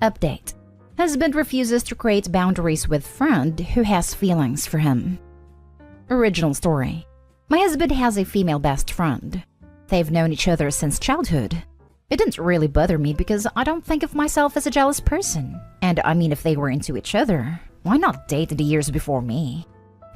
Update. Husband refuses to create boundaries with friend who has feelings for him. Original story. My husband has a female best friend. They've known each other since childhood. It didn't really bother me because I don't think of myself as a jealous person. And I mean, if they were into each other, why not date the years before me?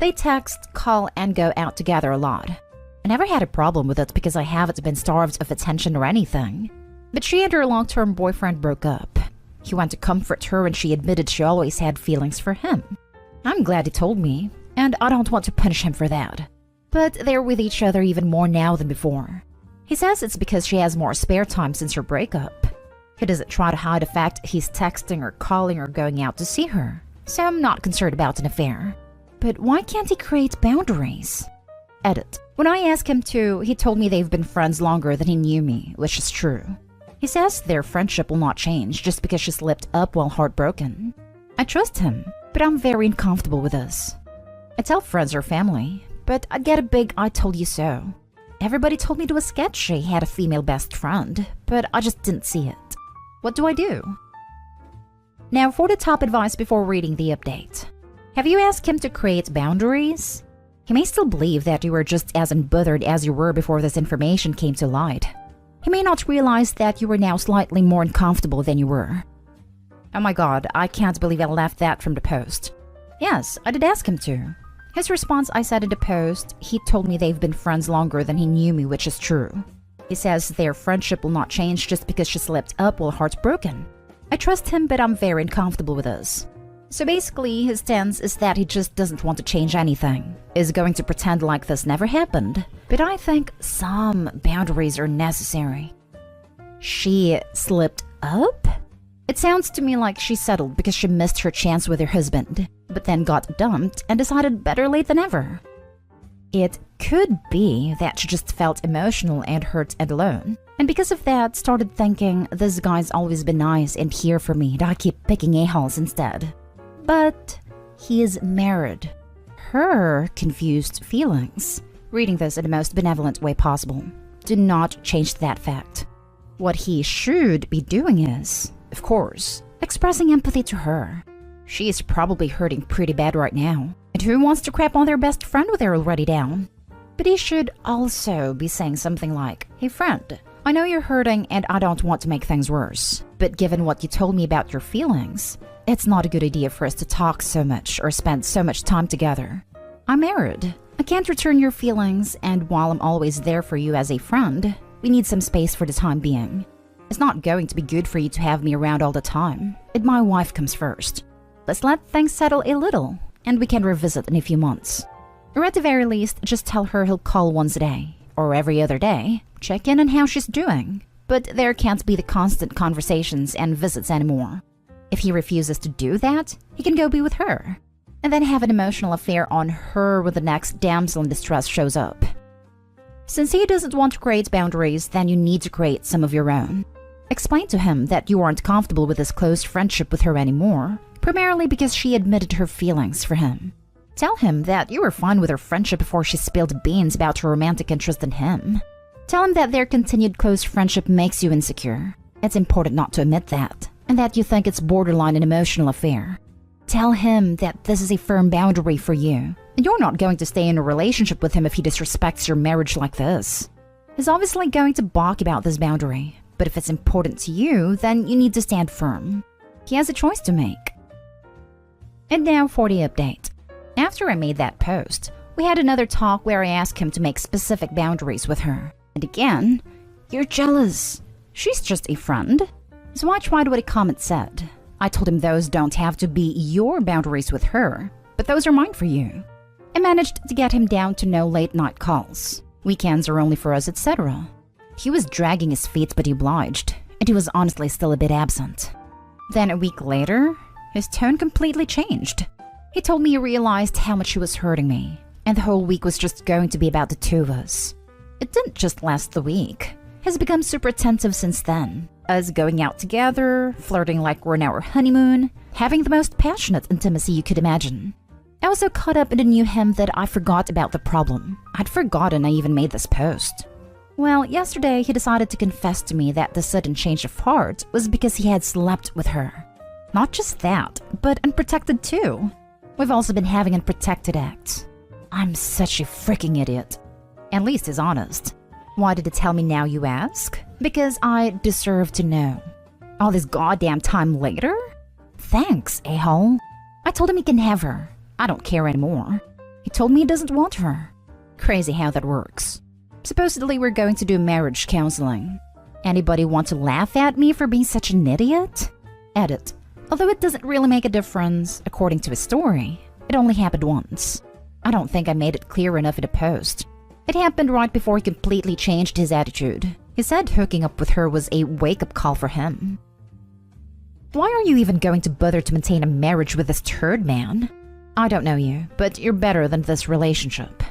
They text, call, and go out together a lot. I never had a problem with it because I haven't been starved of attention or anything. But she and her long-term boyfriend broke up. He went to comfort her and she admitted she always had feelings for him. I'm glad he told me, and I don't want to punish him for that. But they're with each other even more now than before. He says it's because she has more spare time since her breakup. He doesn't try to hide the fact he's texting or calling or going out to see her, so I'm not concerned about an affair. But why can't he create boundaries? Edit. When I asked him to, he told me they've been friends longer than he knew me, which is true. He says their friendship will not change just because she slipped up while heartbroken. I trust him, but I'm very uncomfortable with this. I tell friends or family, but I get a big I told you so. Everybody told me to a sketch she had a female best friend, but I just didn't see it. What do I do? Now for the top advice before reading the update. Have you asked him to create boundaries? He may still believe that you were just as unbothered as you were before this information came to light. He may not realize that you were now slightly more uncomfortable than you were. Oh my god, I can't believe I left that from the post. Yes, I did ask him to. His response I said in the post, he told me they've been friends longer than he knew me, which is true. He says their friendship will not change just because she slipped up while heartbroken. I trust him, but I'm very uncomfortable with this. So basically, his stance is that he just doesn't want to change anything, is going to pretend like this never happened, but I think some boundaries are necessary. She slipped up? It sounds to me like she settled because she missed her chance with her husband, but then got dumped and decided better late than ever. It could be that she just felt emotional and hurt and alone, and because of that started thinking, this guy's always been nice and here for me, and I keep picking a-holes instead. But he is married. Her confused feelings, reading this in the most benevolent way possible, do not change that fact. What he should be doing is, of course, expressing empathy to her. She is probably hurting pretty bad right now, and who wants to crap on their best friend with her already down? But he should also be saying something like, hey friend, I know you're hurting and I don't want to make things worse, but given what you told me about your feelings, it's not a good idea for us to talk so much or spend so much time together. I'm married. I can't return your feelings, and while I'm always there for you as a friend, we need some space for the time being. It's not going to be good for you to have me around all the time, and my wife comes first. Let's let things settle a little, and we can revisit in a few months. Or at the very least, just tell her he'll call once a day, or every other day, check in on how she's doing. But there can't be the constant conversations and visits anymore. If he refuses to do that, he can go be with her, and then have an emotional affair on her when the next damsel in distress shows up. Since he doesn't want to create boundaries, then you need to create some of your own. Explain to him that you aren't comfortable with this close friendship with her anymore, primarily because she admitted her feelings for him. Tell him that you were fine with her friendship before she spilled beans about her romantic interest in him. Tell him that their continued close friendship makes you insecure. It's important not to admit that, and that you think it's borderline an emotional affair. Tell him that this is a firm boundary for you, and you're not going to stay in a relationship with him if he disrespects your marriage like this. He's obviously going to balk about this boundary, but if it's important to you, then you need to stand firm. He has a choice to make. And now for the update. After I made that post, we had another talk where I asked him to make specific boundaries with her. And again, you're jealous. She's just a friend. So I tried what a comment said. I told him those don't have to be your boundaries with her, but those are mine for you. I managed to get him down to no late night calls. Weekends are only for us, etc. He was dragging his feet, but he obliged, and he was honestly still a bit absent. Then a week later, his tone completely changed. He told me he realized how much he was hurting me, and the whole week was just going to be about the two of us. It didn't just last the week. He's become super attentive since then. Us going out together, flirting like we're in our honeymoon, having the most passionate intimacy you could imagine. I was so caught up in the new him that I forgot about the problem. I'd forgotten I even made this post. Well, yesterday he decided to confess to me that the sudden change of heart was because he had slept with her. Not just that, but unprotected too. We've also been having unprotected acts. I'm such a freaking idiot. At least he's honest. Why did he tell me now, you ask? Because I deserve to know. All this goddamn time later? Thanks, a-hole. I told him he can have her. I don't care anymore. He told me he doesn't want her. Crazy how that works. Supposedly we're going to do marriage counseling. Anybody want to laugh at me for being such an idiot? Edit. Although it doesn't really make a difference, according to his story, it only happened once. I don't think I made it clear enough in the post. It happened right before he completely changed his attitude. He said hooking up with her was a wake-up call for him. Why are you even going to bother to maintain a marriage with this turd man? I don't know you, but you're better than this relationship.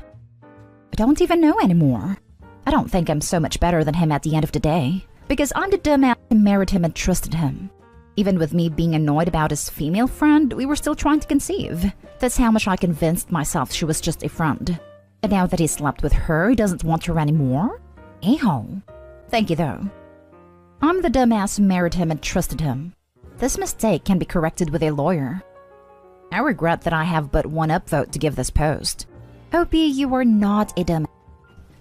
I don't even know anymore. I don't think I'm so much better than him at the end of the day, because I'm the dumbass who married him and trusted him. Even with me being annoyed about his female friend, we were still trying to conceive. That's how much I convinced myself she was just a friend. And now that he slept with her, he doesn't want her anymore? A-hole. Thank you, though. I'm the dumbass who married him and trusted him. This mistake can be corrected with a lawyer. I regret that I have but one upvote to give this post. Opie, you are not a dumbass.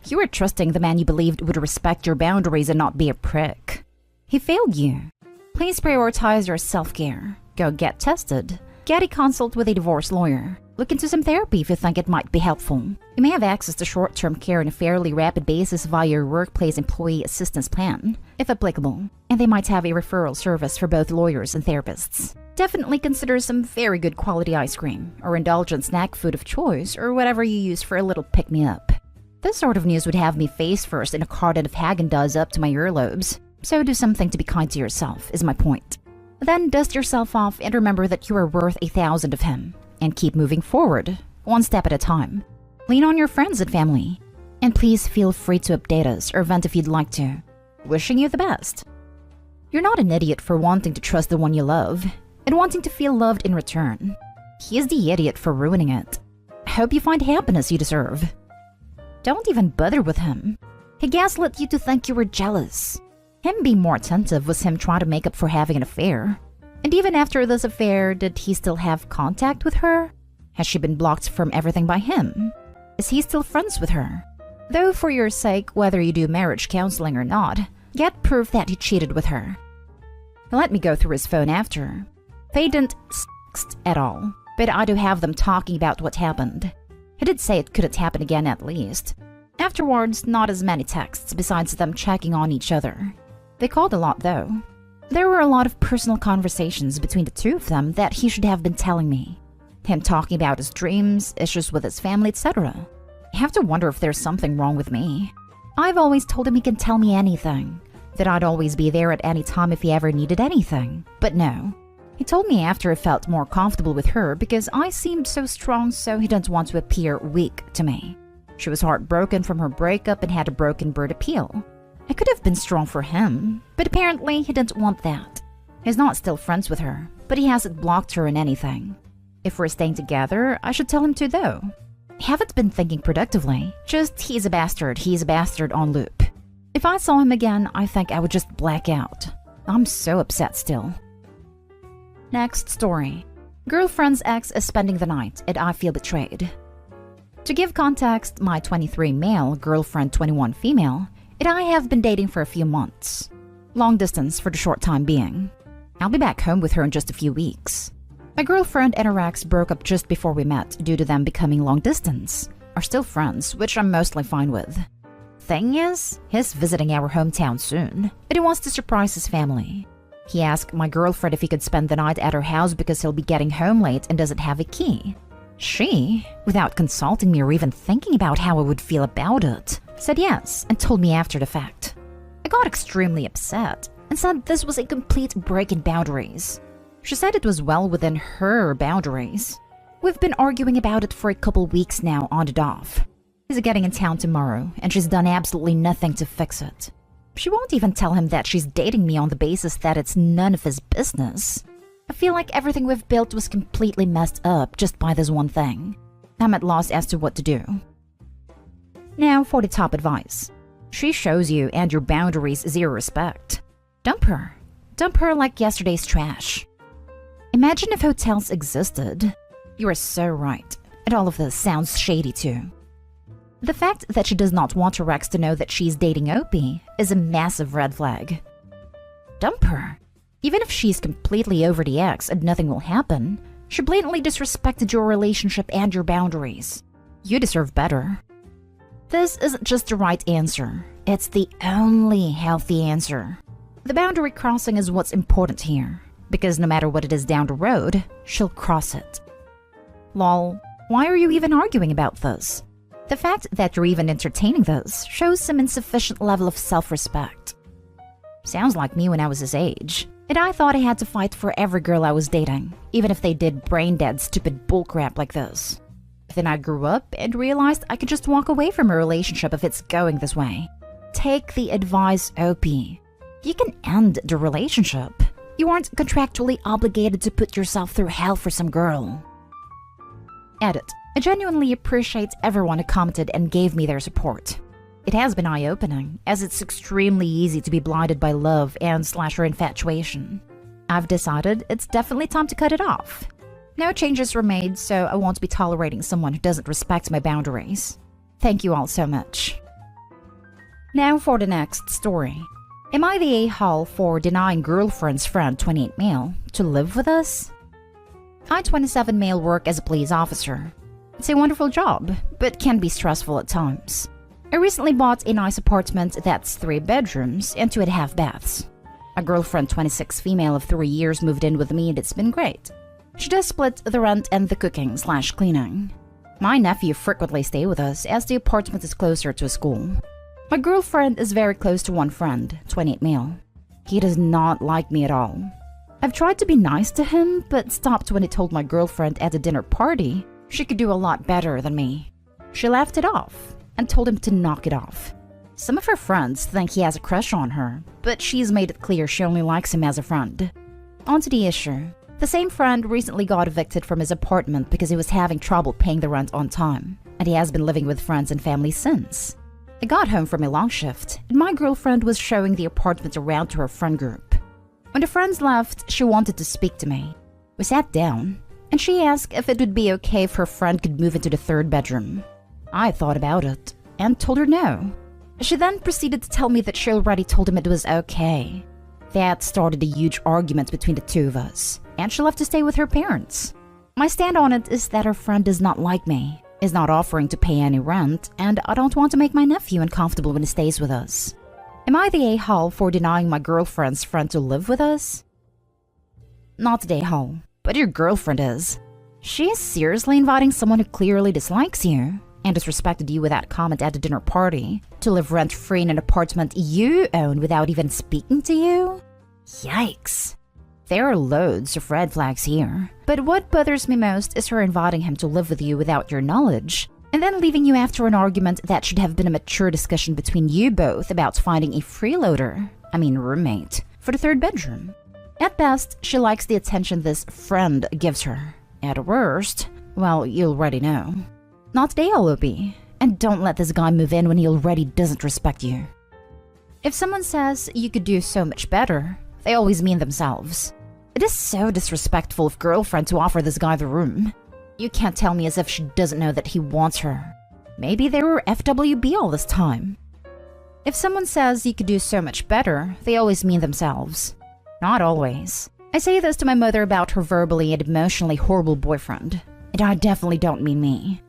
You were trusting the man you believed would respect your boundaries and not be a prick. He failed you. Please prioritize your self-care. Go get tested. Get a consult with a divorce lawyer. Look into some therapy if you think it might be helpful. You may have access to short-term care on a fairly rapid basis via your workplace employee assistance plan, if applicable, and they might have a referral service for both lawyers and therapists. Definitely consider some very good quality ice cream, or indulgent snack food of choice, or whatever you use for a little pick-me-up. This sort of news would have me face first in a carton of Häagen-Dazs up to my earlobes, so do something to be kind to yourself, is my point. Then dust yourself off and remember that you are worth 1,000 of him. And keep moving forward, one step at a time. Lean on your friends and family. And please feel free to update us or vent if you'd like to. Wishing you the best. You're not an idiot for wanting to trust the one you love, and wanting to feel loved in return. He is the idiot for ruining it. I hope you find happiness you deserve. Don't even bother with him. He gaslit you to think you were jealous. Him being more attentive was him trying to make up for having an affair. And even after this affair, did he still have contact with her? Has she been blocked from everything by him? Is he still friends with her? Though for your sake, whether you do marriage counseling or not, get proof that he cheated with her. He let me go through his phone after. They didn't text at all, but I do have them talking about what happened. He did say it couldn't happen again at least. Afterwards, not as many texts besides them checking on each other. They called a lot though. There were a lot of personal conversations between the two of them that he should have been telling me. Him talking about his dreams, issues with his family, etc. I have to wonder if there's something wrong with me. I've always told him he can tell me anything, that I'd always be there at any time if he ever needed anything. But no. He told me after he felt more comfortable with her because I seemed so strong, so he didn't want to appear weak to me. She was heartbroken from her breakup and had a broken bird appeal. I could have been strong for him, but apparently he didn't want that. He's not still friends with her, but he hasn't blocked her in anything. If we're staying together, I should tell him to though. I haven't been thinking productively, just he's a bastard on loop. If I saw him again, I think I would just black out. I'm so upset still. Next story. Girlfriend's ex is spending the night and I feel betrayed. To give context, my 23 male, girlfriend 21 female, and I have been dating for a few months. Long distance for the short time being. I'll be back home with her in just a few weeks. My girlfriend and her ex broke up just before we met due to them becoming long distance. Are still friends, which I'm mostly fine with. Thing is, he's visiting our hometown soon, and he wants to surprise his family. He asked my girlfriend if he could spend the night at her house because he'll be getting home late and doesn't have a key. She, without consulting me or even thinking about how I would feel about it, said yes and told me after the fact. I got extremely upset and said this was a complete break in boundaries. She said it was well within her boundaries. We've been arguing about it for a couple weeks now on and off. He's getting in town tomorrow and she's done absolutely nothing to fix it. She won't even tell him that she's dating me on the basis that it's none of his business. I feel like everything we've built was completely messed up just by this one thing. I'm at loss as to what to do. Now for the top advice. She shows you and your boundaries zero respect. Dump her. Dump her like yesterday's trash. Imagine if hotels existed. You are so right. And all of this sounds shady too. The fact that she does not want her ex to know that she's dating Opie is a massive red flag. Dump her. Even if she's completely over the ex and nothing will happen, she blatantly disrespected your relationship and your boundaries. You deserve better. This isn't just the right answer. It's the only healthy answer. The boundary crossing is what's important here, because no matter what it is down the road, she'll cross it. Lol, why are you even arguing about this? The fact that you're even entertaining this shows some insufficient level of self-respect. Sounds like me when I was his age, and I thought I had to fight for every girl I was dating, even if they did brain-dead stupid bullcrap like this. Then I grew up and realized I could just walk away from a relationship if it's going this way. Take the advice, OP. You can end the relationship. You aren't contractually obligated to put yourself through hell for some girl. Edit. I genuinely appreciate everyone who commented and gave me their support. It has been eye-opening, as it's extremely easy to be blinded by love and / infatuation. I've decided it's definitely time to cut it off. No changes were made, so I won't be tolerating someone who doesn't respect my boundaries. Thank you all so much. Now for the next story. Am I the a-hole for denying girlfriend's friend 28 male to live with us? I 27 male work as a police officer. It's a wonderful job, but can be stressful at times. I recently bought a nice apartment that's 3 bedrooms and 2.5 baths. A girlfriend 26 female of 3 years moved in with me and it's been great. She does split the rent and the cooking / cleaning. My nephew frequently stays with us as the apartment is closer to a school. My girlfriend is very close to one friend, 28 male. He does not like me at all. I've tried to be nice to him, but stopped when he told my girlfriend at a dinner party she could do a lot better than me. She laughed it off and told him to knock it off. Some of her friends think he has a crush on her, but she's made it clear she only likes him as a friend. On to the issue. The same friend recently got evicted from his apartment because he was having trouble paying the rent on time, and he has been living with friends and family since. I got home from a long shift, and my girlfriend was showing the apartment around to her friend group. When the friends left, she wanted to speak to me. We sat down, and she asked if it would be okay if her friend could move into the 3rd bedroom. I thought about it, and told her no. She then proceeded to tell me that she already told him it was okay. That started a huge argument between the two of us, and she left to stay with her parents. My stand on it is that her friend does not like me, is not offering to pay any rent, and I don't want to make my nephew uncomfortable when he stays with us. Am I the a-hole for denying my girlfriend's friend to live with us? Not the a-hole, but your girlfriend is. She is seriously inviting someone who clearly dislikes you and disrespected you with that comment at the dinner party to live rent-free in an apartment you own without even speaking to you? Yikes. There are loads of red flags here, but what bothers me most is her inviting him to live with you without your knowledge, and then leaving you after an argument that should have been a mature discussion between you both about finding a freeloader, roommate, for the 3rd bedroom. At best, she likes the attention this friend gives her. At worst, well, you already know. Not today, Olobi, and don't let this guy move in when he already doesn't respect you. If someone says you could do so much better, they always mean themselves. It is so disrespectful of girlfriend to offer this guy the room. You can't tell me as if she doesn't know that he wants her. Maybe they were FWB all this time. If someone says you could do so much better, they always mean themselves. Not always. I say this to my mother about her verbally and emotionally horrible boyfriend, and I definitely don't mean me.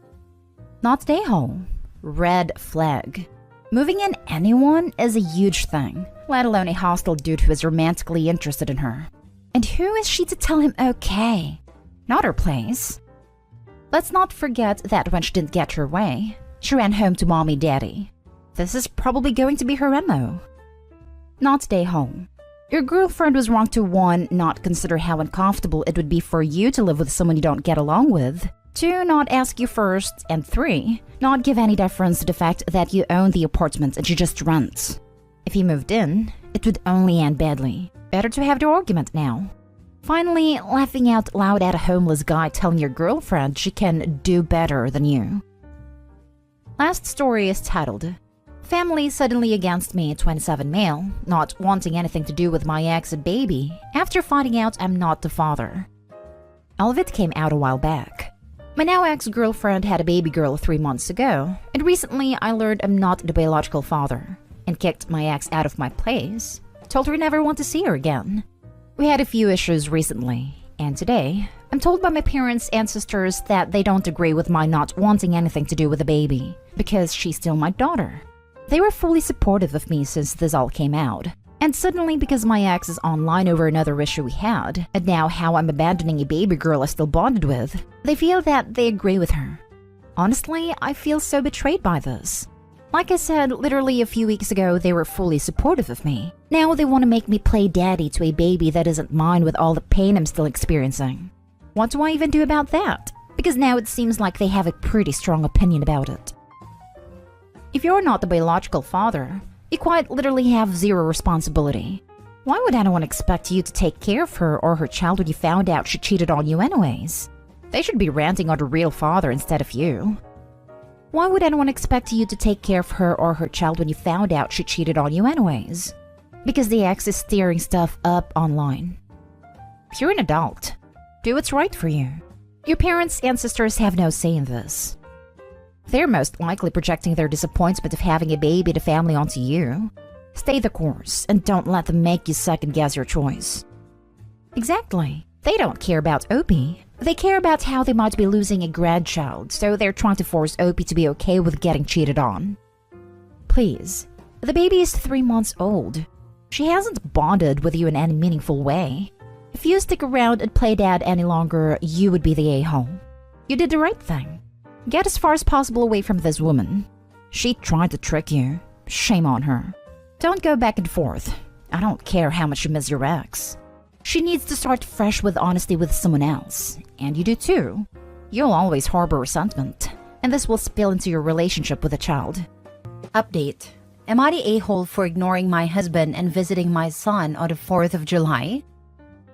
Not the a-hole. Red flag. Moving in anyone is a huge thing, let alone a hostile dude who is romantically interested in her. And who is she to tell him okay? Not her place. Let's not forget that when she didn't get her way, she ran home to mommy daddy. This is probably going to be her MO. Not stay home. Your girlfriend was wrong to 1. Not consider how uncomfortable it would be for you to live with someone you don't get along with. 2. Not ask you first. And 3. Not give any deference to the fact that you own the apartment and she just rents. If he moved in, it would only end badly. Better to have the argument now. Finally, laughing out loud at a homeless guy telling your girlfriend she can do better than you. Last story is titled, Family Suddenly Against Me, 27 Male, Not Wanting Anything to Do with My Ex and Baby After Finding Out I'm Not the Father. All of it came out a while back. My now ex-girlfriend had a baby girl 3 months ago, and recently I learned I'm not the biological father, and kicked my ex out of my place, told her I never want to see her again. We had a few issues recently, and today, I'm told by my parents and sisters that they don't agree with my not wanting anything to do with the baby, because she's still my daughter. They were fully supportive of me since this all came out. And suddenly, because my ex is online over another issue we had, and now how I'm abandoning a baby girl I still bonded with, they feel that they agree with her. Honestly, I feel so betrayed by this. Like I said, literally a few weeks ago, they were fully supportive of me. Now they want to make me play daddy to a baby that isn't mine with all the pain I'm still experiencing. What do I even do about that? Because now it seems like they have a pretty strong opinion about it. If you're not the biological father, you quite literally have zero responsibility. Why would anyone expect you to take care of her or her child when you found out she cheated on you anyways? They should be ranting on the real father instead of you. Why would anyone expect you to take care of her or her child when you found out she cheated on you anyways? Because the ex is stirring stuff up online. You're an adult. Do what's right for you. Your parents and sisters have no say in this. They're most likely projecting their disappointment of having a baby to family onto you. Stay the course and don't let them make you second-guess your choice. Exactly. They don't care about Opie. They care about how they might be losing a grandchild, so they're trying to force Opie to be okay with getting cheated on. Please, the baby is 3 months old. She hasn't bonded with you in any meaningful way. If you stick around and play dad any longer, you would be the a-hole. You did the right thing. Get as far as possible away from this woman. She tried to trick you. Shame on her. Don't go back and forth. I don't care how much you miss your ex. She needs to start fresh with honesty with someone else. And you do too. You'll always harbor resentment, and this will spill into your relationship with the child. Update. Am I the a-hole for ignoring my husband and visiting my son on the 4th of July?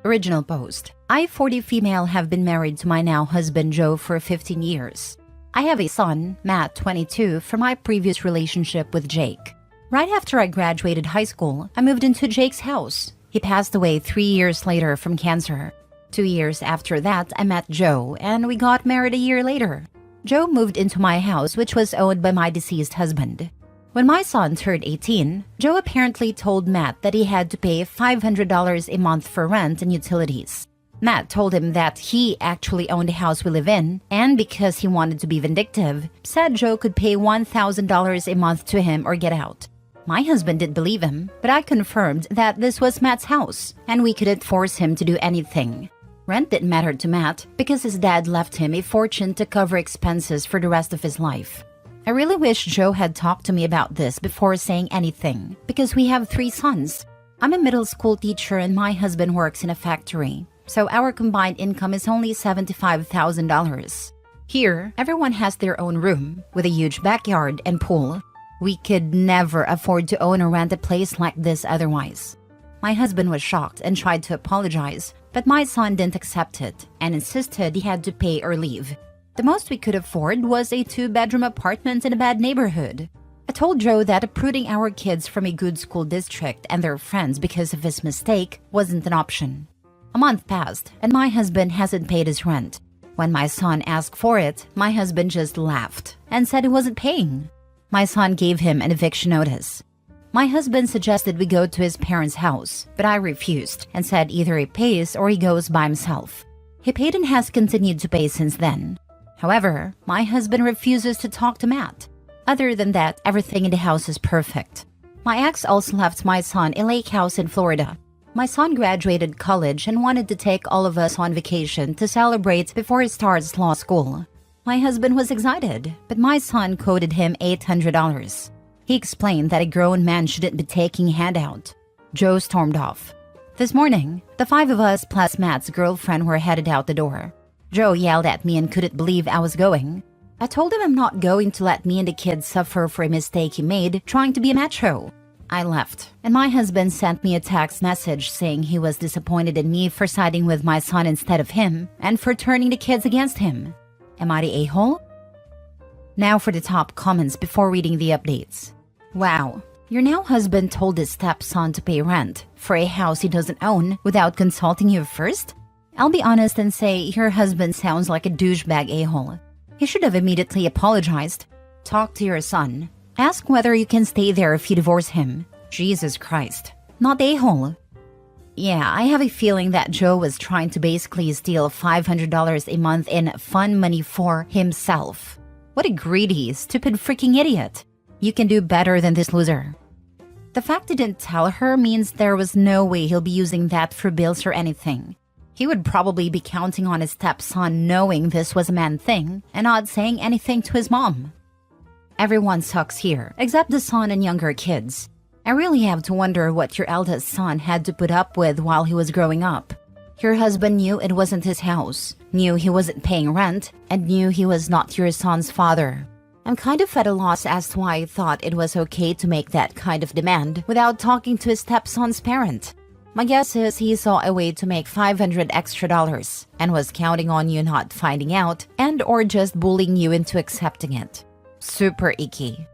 Original post. I, 40 female, have been married to my now husband Joe for 15 years. I have a son, Matt, 22, from my previous relationship with Jake. Right after I graduated high school, I moved into Jake's house. He passed away 3 years later from cancer. 2 years after that, I met Joe, and we got married a year later. Joe moved into my house, which was owned by my deceased husband. When my son turned 18, Joe apparently told Matt that he had to pay $500 a month for rent and utilities. Matt told him that he actually owned the house we live in, and because he wanted to be vindictive, said Joe could pay $1,000 a month to him or get out. My husband didn't believe him, but I confirmed that this was Matt's house, and we couldn't force him to do anything. Rent didn't matter to Matt because his dad left him a fortune to cover expenses for the rest of his life. I really wish Joe had talked to me about this before saying anything, because we have 3 sons. I'm a middle school teacher and my husband works in a factory. So our combined income is only $75,000. Here, everyone has their own room, with a huge backyard and pool. We could never afford to own or rent a place like this otherwise. My husband was shocked and tried to apologize, but my son didn't accept it and insisted he had to pay or leave. The most we could afford was a 2-bedroom apartment in a bad neighborhood. I told Joe that uprooting our kids from a good school district and their friends because of his mistake wasn't an option. A month passed, and my husband hasn't paid his rent. When my son asked for it, my husband just laughed and said he wasn't paying. My son gave him an eviction notice. My husband suggested we go to his parents' house, but I refused and said either he pays or he goes by himself. He paid and has continued to pay since then. However, my husband refuses to talk to Matt. Other than that, everything in the house is perfect. My ex also left my son a lake house in Florida. My son graduated college and wanted to take all of us on vacation to celebrate before he starts law school. My husband was excited, but my son quoted him $800. He explained that a grown man shouldn't be taking a handout. Joe stormed off. This morning, the 5 of us plus Matt's girlfriend were headed out the door. Joe yelled at me and couldn't believe I was going. I told him I'm not going to let me and the kids suffer for a mistake he made trying to be a macho. I left, and my husband sent me a text message saying he was disappointed in me for siding with my son instead of him and for turning the kids against him. Am I the a-hole? Now for the top comments before reading the updates. Wow, your now husband told his stepson to pay rent for a house he doesn't own without consulting you first? I'll be honest and say your husband sounds like a douchebag a-hole. He should have immediately apologized. Talk to your son. Ask whether you can stay there if you divorce him. Jesus Christ. Not a-hole. Yeah, I have a feeling that Joe was trying to basically steal $500 a month in fun money for himself. What a greedy, stupid freaking idiot. You can do better than this loser. The fact he didn't tell her means there was no way he'll be using that for bills or anything. He would probably be counting on his stepson knowing this was a man thing and not saying anything to his mom. Everyone sucks here, except the son and younger kids. I really have to wonder what your eldest son had to put up with while he was growing up. Your husband knew it wasn't his house, knew he wasn't paying rent, and knew he was not your son's father. I'm kind of at a loss as to why he thought it was okay to make that kind of demand without talking to his stepson's parent. My guess is he saw a way to make $500 extra and was counting on you not finding out and or just bullying you into accepting it. Super icky.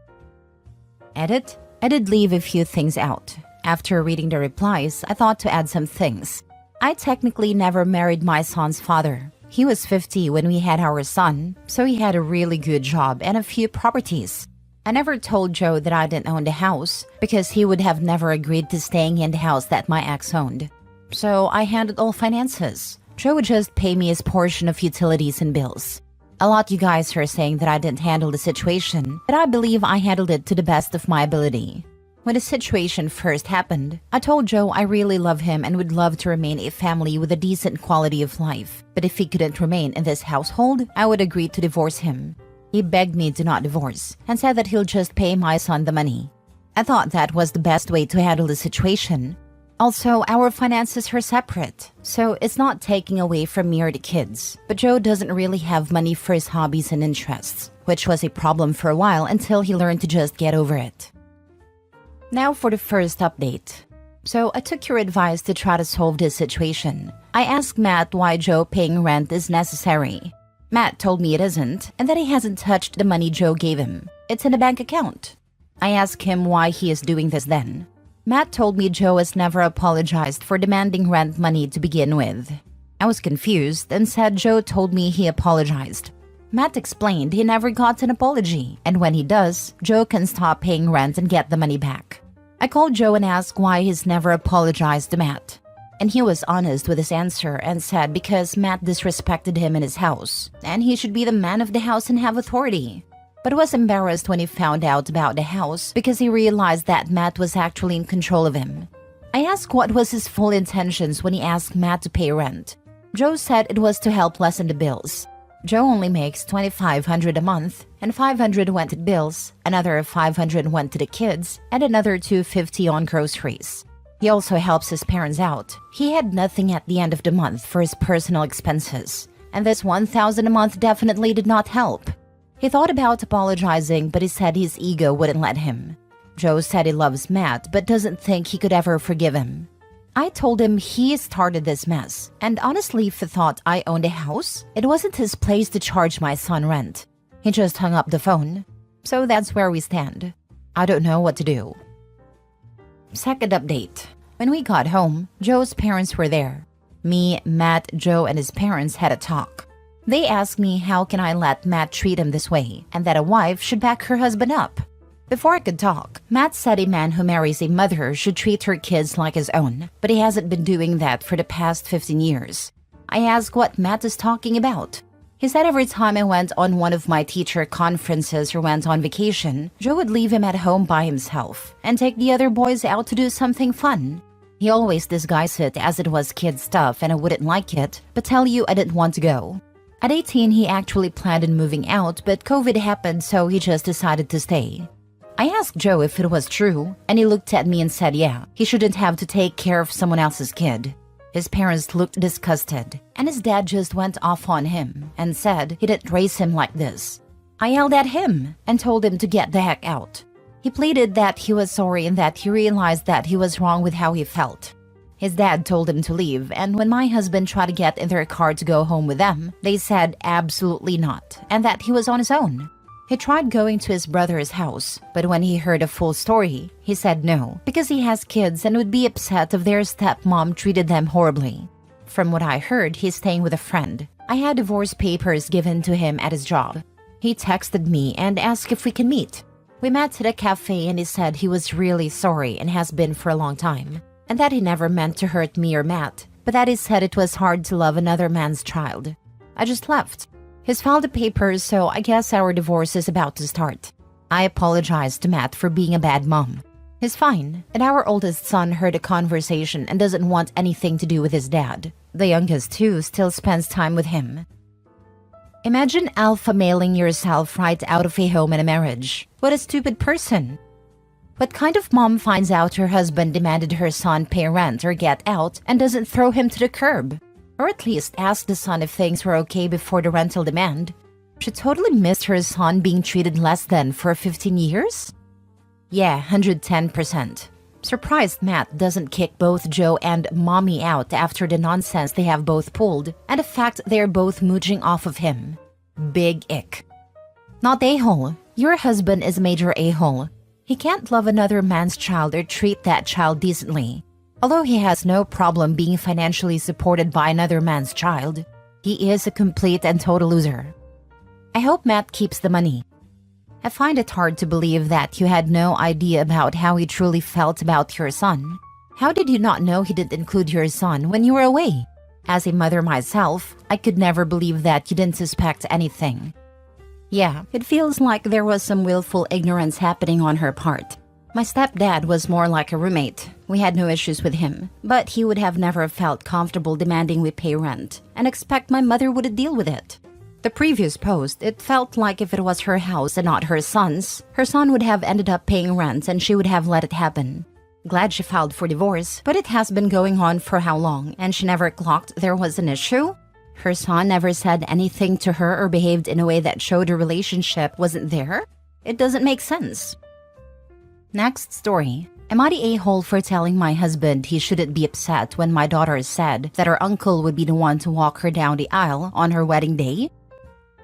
Edit? I did leave a few things out. After reading the replies, I thought to add some things. I technically never married my son's father. He was 50 when we had our son, so he had a really good job and a few properties. I never told Joe that I didn't own the house because he would have never agreed to staying in the house that my ex owned. So I handled all finances. Joe would just pay me his portion of utilities and bills. A lot you guys are saying that I didn't handle the situation, but I believe I handled it to the best of my ability. When the situation first happened, I told Joe I really love him and would love to remain a family with a decent quality of life. But if he couldn't remain in this household, I would agree to divorce him. He begged me to not divorce and said that he'll just pay my son the money. I thought that was the best way to handle the situation. Also, our finances are separate, so it's not taking away from me or the kids. But Joe doesn't really have money for his hobbies and interests, which was a problem for a while until he learned to just get over it. Now for the first update. So I took your advice to try to solve this situation. I asked Matt why Joe paying rent is necessary. Matt told me it isn't, and that he hasn't touched the money Joe gave him. It's in a bank account. I asked him why he is doing this then. Matt told me Joe has never apologized for demanding rent money to begin with. I was confused and said Joe told me he apologized. Matt explained he never got an apology, and when he does, Joe can stop paying rent and get the money back. I called Joe and asked why he's never apologized to Matt. And he was honest with his answer and said because Matt disrespected him in his house, and he should be the man of the house and have authority. But was embarrassed when he found out about the house because he realized that Matt was actually in control of him. I asked what was his full intentions when he asked Matt to pay rent. Joe said it was to help lessen the bills. Joe only makes $2,500 a month, and $500 went to bills, another $500 went to the kids, and another $250 on groceries. He also helps his parents out. He had nothing at the end of the month for his personal expenses, and this $1,000 a month definitely did not help. He thought about apologizing, but he said his ego wouldn't let him. Joe said he loves Matt, but doesn't think he could ever forgive him. I told him he started this mess, and honestly, if he thought I owned a house, it wasn't his place to charge my son rent. He just hung up the phone. So that's where we stand. I don't know what to do. Second update. When we got home, Joe's parents were there. Me, Matt, Joe, and his parents had a talk. They asked me how can I let Matt treat him this way, and that a wife should back her husband up. Before I could talk, Matt said a man who marries a mother should treat her kids like his own, but he hasn't been doing that for the past 15 years. I asked what Matt is talking about. He said every time I went on one of my teacher conferences or went on vacation, Joe would leave him at home by himself and take the other boys out to do something fun. He always disguised it as it was kid stuff and I wouldn't like it, but tell you I didn't want to go. At 18, he actually planned on moving out, but COVID happened, so he just decided to stay. I asked Joe if it was true, and he looked at me and said yeah, he shouldn't have to take care of someone else's kid. His parents looked disgusted, and his dad just went off on him and said he didn't raise him like this. I yelled at him and told him to get the heck out. He pleaded that he was sorry and that he realized that he was wrong with how he felt. His dad told him to leave, and when my husband tried to get in their car to go home with them, they said absolutely not, and that he was on his own. He tried going to his brother's house, but when he heard a full story, he said no, because he has kids and would be upset if their stepmom treated them horribly. From what I heard, he's staying with a friend. I had divorce papers given to him at his job. He texted me and asked if we can meet. We met at a cafe and he said he was really sorry and has been for a long time, and that he never meant to hurt me or Matt, but that he said it was hard to love another man's child. I just left. He's filed the papers, so I guess our divorce is about to start. I apologized to Matt for being a bad mom. He's fine, and our oldest son heard a conversation and doesn't want anything to do with his dad. The youngest, too, still spends time with him. Imagine alpha mailing yourself right out of a home and a marriage. What a stupid person. What kind of mom finds out her husband demanded her son pay rent or get out and doesn't throw him to the curb? Or at least ask the son if things were okay before the rental demand. She totally missed her son being treated less than for 15 years? Yeah, 110%. Surprised Matt doesn't kick both Joe and Mommy out after the nonsense they have both pulled and the fact they're both mooching off of him. Big ick. Not a-hole. Your husband is major a-hole. He can't love another man's child or treat that child decently. Although he has no problem being financially supported by another man's child, he is a complete and total loser. I hope Matt keeps the money. I find it hard to believe that you had no idea about how he truly felt about your son. How did you not know he didn't include your son when you were away? As a mother myself, I could never believe that you didn't suspect anything. Yeah, it feels like there was some willful ignorance happening on her part. My stepdad was more like a roommate. We had no issues with him, but he would have never felt comfortable demanding we pay rent and expect my mother would deal with it. The previous post, it felt like if it was her house and not her son's, her son would have ended up paying rent and she would have let it happen. Glad she filed for divorce, but it has been going on for how long and she never clocked there was an issue? Her son never said anything to her or behaved in a way that showed the relationship wasn't there? It doesn't make sense. Next story. Am I the a-hole for telling my husband he shouldn't be upset when my daughter said that her uncle would be the one to walk her down the aisle on her wedding day?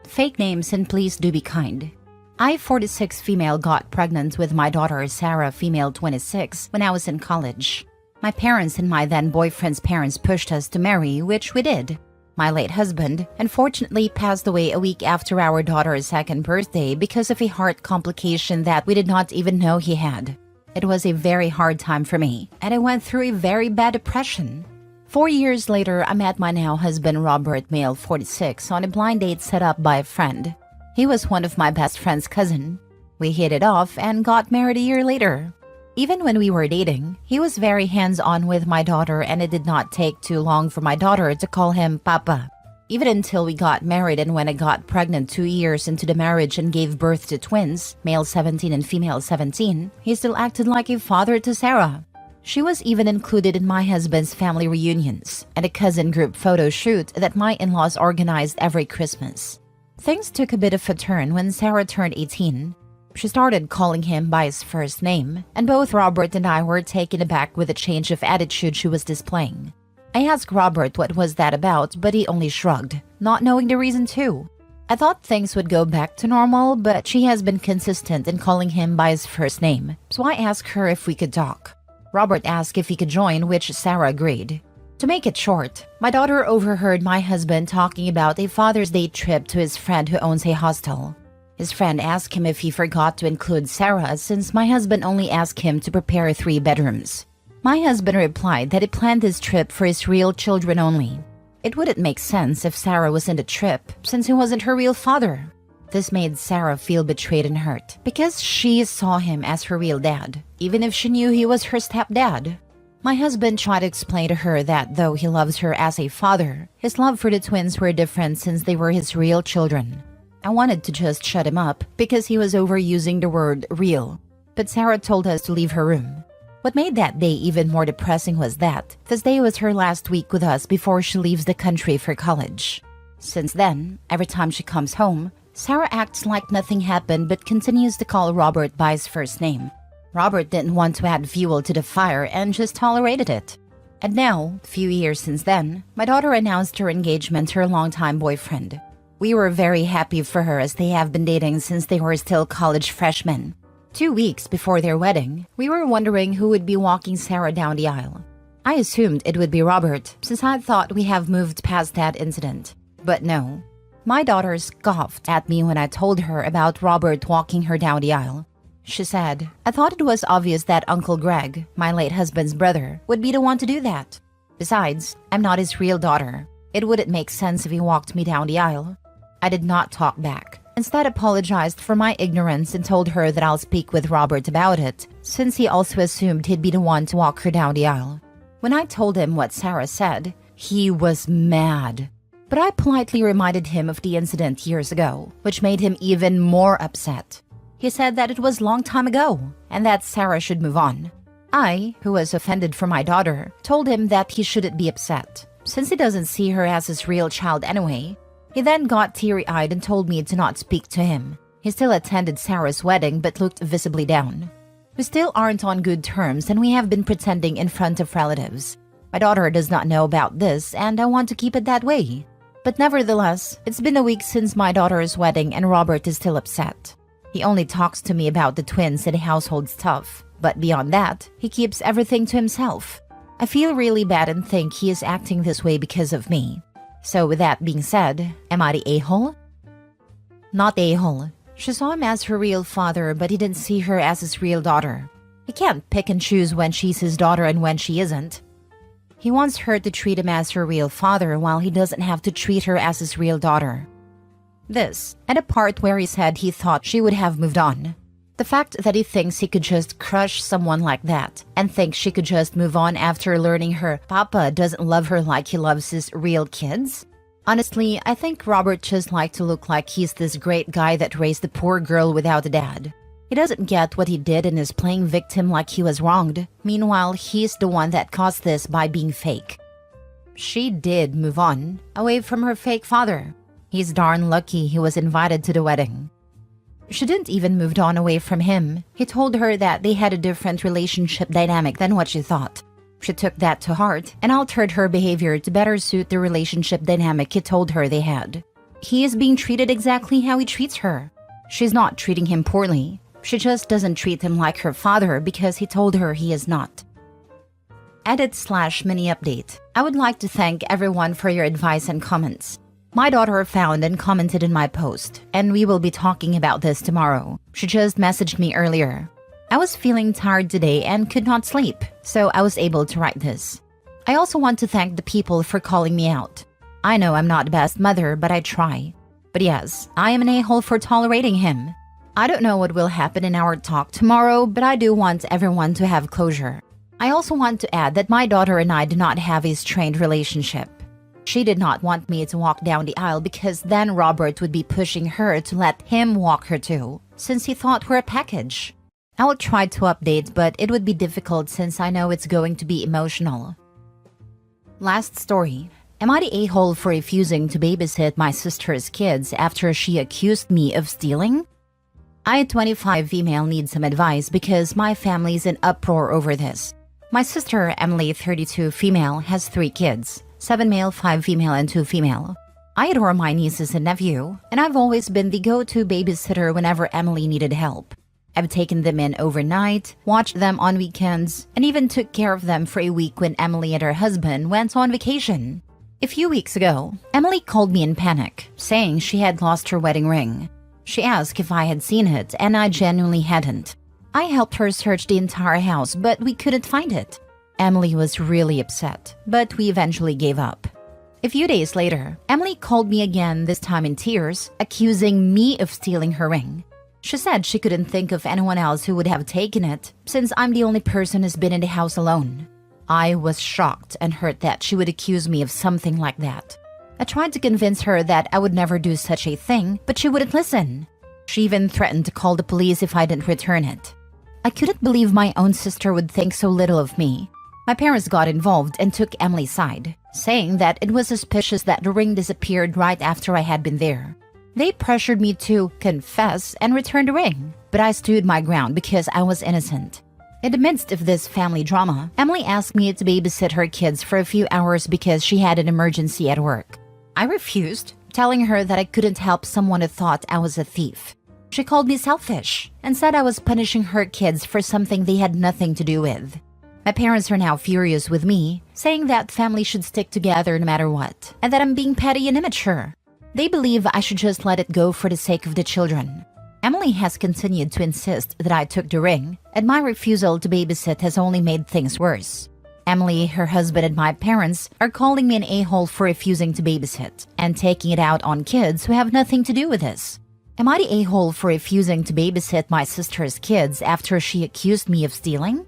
Fake names and please do be kind. I, 46 female, got pregnant with my daughter Sarah, female 26, when I was in college. My parents and my then boyfriend's parents pushed us to marry, which we did. My late husband, unfortunately, passed away a week after our daughter's second birthday because of a heart complication that we did not even know he had. It was a very hard time for me, and I went through a very bad depression. 4 years later, I met my now husband Robert, male 46, on a blind date set up by a friend. He was one of my best friend's cousin. We hit it off and got married a year later. Even when we were dating, he was very hands-on with my daughter and it did not take too long for my daughter to call him Papa. Even until we got married and when I got pregnant 2 years into the marriage and gave birth to twins, male 17 and female 17, he still acted like a father to Sarah. She was even included in my husband's family reunions and a cousin group photo shoot that my in-laws organized every Christmas. Things took a bit of a turn when Sarah turned 18. She started calling him by his first name, and both Robert and I were taken aback with the change of attitude she was displaying. I asked Robert what was that about, but he only shrugged, not knowing the reason too. I thought things would go back to normal, but she has been consistent in calling him by his first name, so I asked her if we could talk. Robert asked if he could join, which Sarah agreed. To make it short, my daughter overheard my husband talking about a Father's Day trip to his friend who owns a hostel. His friend asked him if he forgot to include Sarah since my husband only asked him to prepare 3 bedrooms. My husband replied that he planned this trip for his real children only. It wouldn't make sense if Sarah was in the trip since he wasn't her real father. This made Sarah feel betrayed and hurt because she saw him as her real dad, even if she knew he was her stepdad. My husband tried to explain to her that though he loves her as a father, his love for the twins were different since they were his real children. I wanted to just shut him up because he was overusing the word real, but Sarah told us to leave her room. What made that day even more depressing was that this day was her last week with us before she leaves the country for college. Since then, every time she comes home, Sarah acts like nothing happened but continues to call Robert by his first name. Robert didn't want to add fuel to the fire and just tolerated it. And now, a few years since then, my daughter announced her engagement to her longtime boyfriend. We were very happy for her as they have been dating since they were still college freshmen. 2 weeks before their wedding, we were wondering who would be walking Sarah down the aisle. I assumed it would be Robert, since I thought we have moved past that incident. But no. My daughter scoffed at me when I told her about Robert walking her down the aisle. She said, "I thought it was obvious that Uncle Greg, my late husband's brother, would be the one to do that. Besides, I'm not his real daughter. It wouldn't make sense if he walked me down the aisle." I did not talk back. Instead, apologized for my ignorance and told her that I'll speak with Robert about it, since he also assumed he'd be the one to walk her down the aisle. When I told him what Sarah said, he was mad. But I politely reminded him of the incident years ago, which made him even more upset. He said that it was a long time ago, and that Sarah should move on. I, who was offended for my daughter, told him that he shouldn't be upset, since he doesn't see her as his real child anyway. He then got teary-eyed and told me to not speak to him. He still attended Sarah's wedding but looked visibly down. We still aren't on good terms, and we have been pretending in front of relatives. My daughter does not know about this, and I want to keep it that way. But nevertheless, it's been a week since my daughter's wedding and Robert is still upset. He only talks to me about the twins and the household stuff, but beyond that, he keeps everything to himself. I feel really bad and think he is acting this way because of me. So with that being said, am I the a-hole? Not a-hole. She saw him as her real father, but he didn't see her as his real daughter. He can't pick and choose when she's his daughter and when she isn't. He wants her to treat him as her real father while he doesn't have to treat her as his real daughter. This, and a part where he said he thought she would have moved on. The fact that he thinks he could just crush someone like that and thinks she could just move on after learning her papa doesn't love her like he loves his real kids. Honestly, I think Robert just likes to look like he's this great guy that raised the poor girl without a dad. He doesn't get what he did and is playing victim like he was wronged. Meanwhile, he's the one that caused this by being fake. She did move on, away from her fake father. He's darn lucky he was invited to the wedding. She didn't even move on away from him. He told her that they had a different relationship dynamic than what she thought. She took that to heart and altered her behavior to better suit the relationship dynamic he told her they had. He is being treated exactly how he treats her. She's not treating him poorly. She just doesn't treat him like her father because he told her he is not. Edit/mini update. I would like to thank everyone for your advice and comments. My daughter found and commented in my post, and we will be talking about this tomorrow. She just messaged me earlier. I was feeling tired today and could not sleep, so I was able to write this. I also want to thank the people for calling me out. I know I'm not the best mother, but I try. But yes, I am an a-hole for tolerating him. I don't know what will happen in our talk tomorrow, but I do want everyone to have closure. I also want to add that my daughter and I do not have a strained relationship. She did not want me to walk down the aisle because then Robert would be pushing her to let him walk her too, since he thought we're a package. I will try to update, but it would be difficult since I know it's going to be emotional. Last story. Am I the a-hole for refusing to babysit my sister's kids after she accused me of stealing? I, a 25 female, need some advice because my family's in uproar over this. My sister, Emily, 32 female, has 3 kids. 7 male, 5 female, and 2 female. I adore my nieces and nephew, and I've always been the go-to babysitter whenever Emily needed help. I've taken them in overnight, watched them on weekends, and even took care of them for a week when Emily and her husband went on vacation. A few weeks ago, Emily called me in panic, saying she had lost her wedding ring. She asked if I had seen it, and I genuinely hadn't. I helped her search the entire house, but we couldn't find it. Emily was really upset, but we eventually gave up. A few days later, Emily called me again, this time in tears, accusing me of stealing her ring. She said she couldn't think of anyone else who would have taken it, since I'm the only person who's been in the house alone. I was shocked and hurt that she would accuse me of something like that. I tried to convince her that I would never do such a thing, but she wouldn't listen. She even threatened to call the police if I didn't return it. I couldn't believe my own sister would think so little of me. My parents got involved and took Emily's side, saying that it was suspicious that the ring disappeared right after I had been there. They pressured me to confess and return the ring, but I stood my ground because I was innocent. In the midst of this family drama, Emily asked me to babysit her kids for a few hours because she had an emergency at work. I refused, telling her that I couldn't help someone who thought I was a thief. She called me selfish and said I was punishing her kids for something they had nothing to do with. My parents are now furious with me, saying that family should stick together no matter what, and that I'm being petty and immature. They believe I should just let it go for the sake of the children. Emily has continued to insist that I took the ring, and my refusal to babysit has only made things worse. Emily, her husband, and my parents are calling me an a-hole for refusing to babysit and taking it out on kids who have nothing to do with this. Am I the a-hole for refusing to babysit my sister's kids after she accused me of stealing?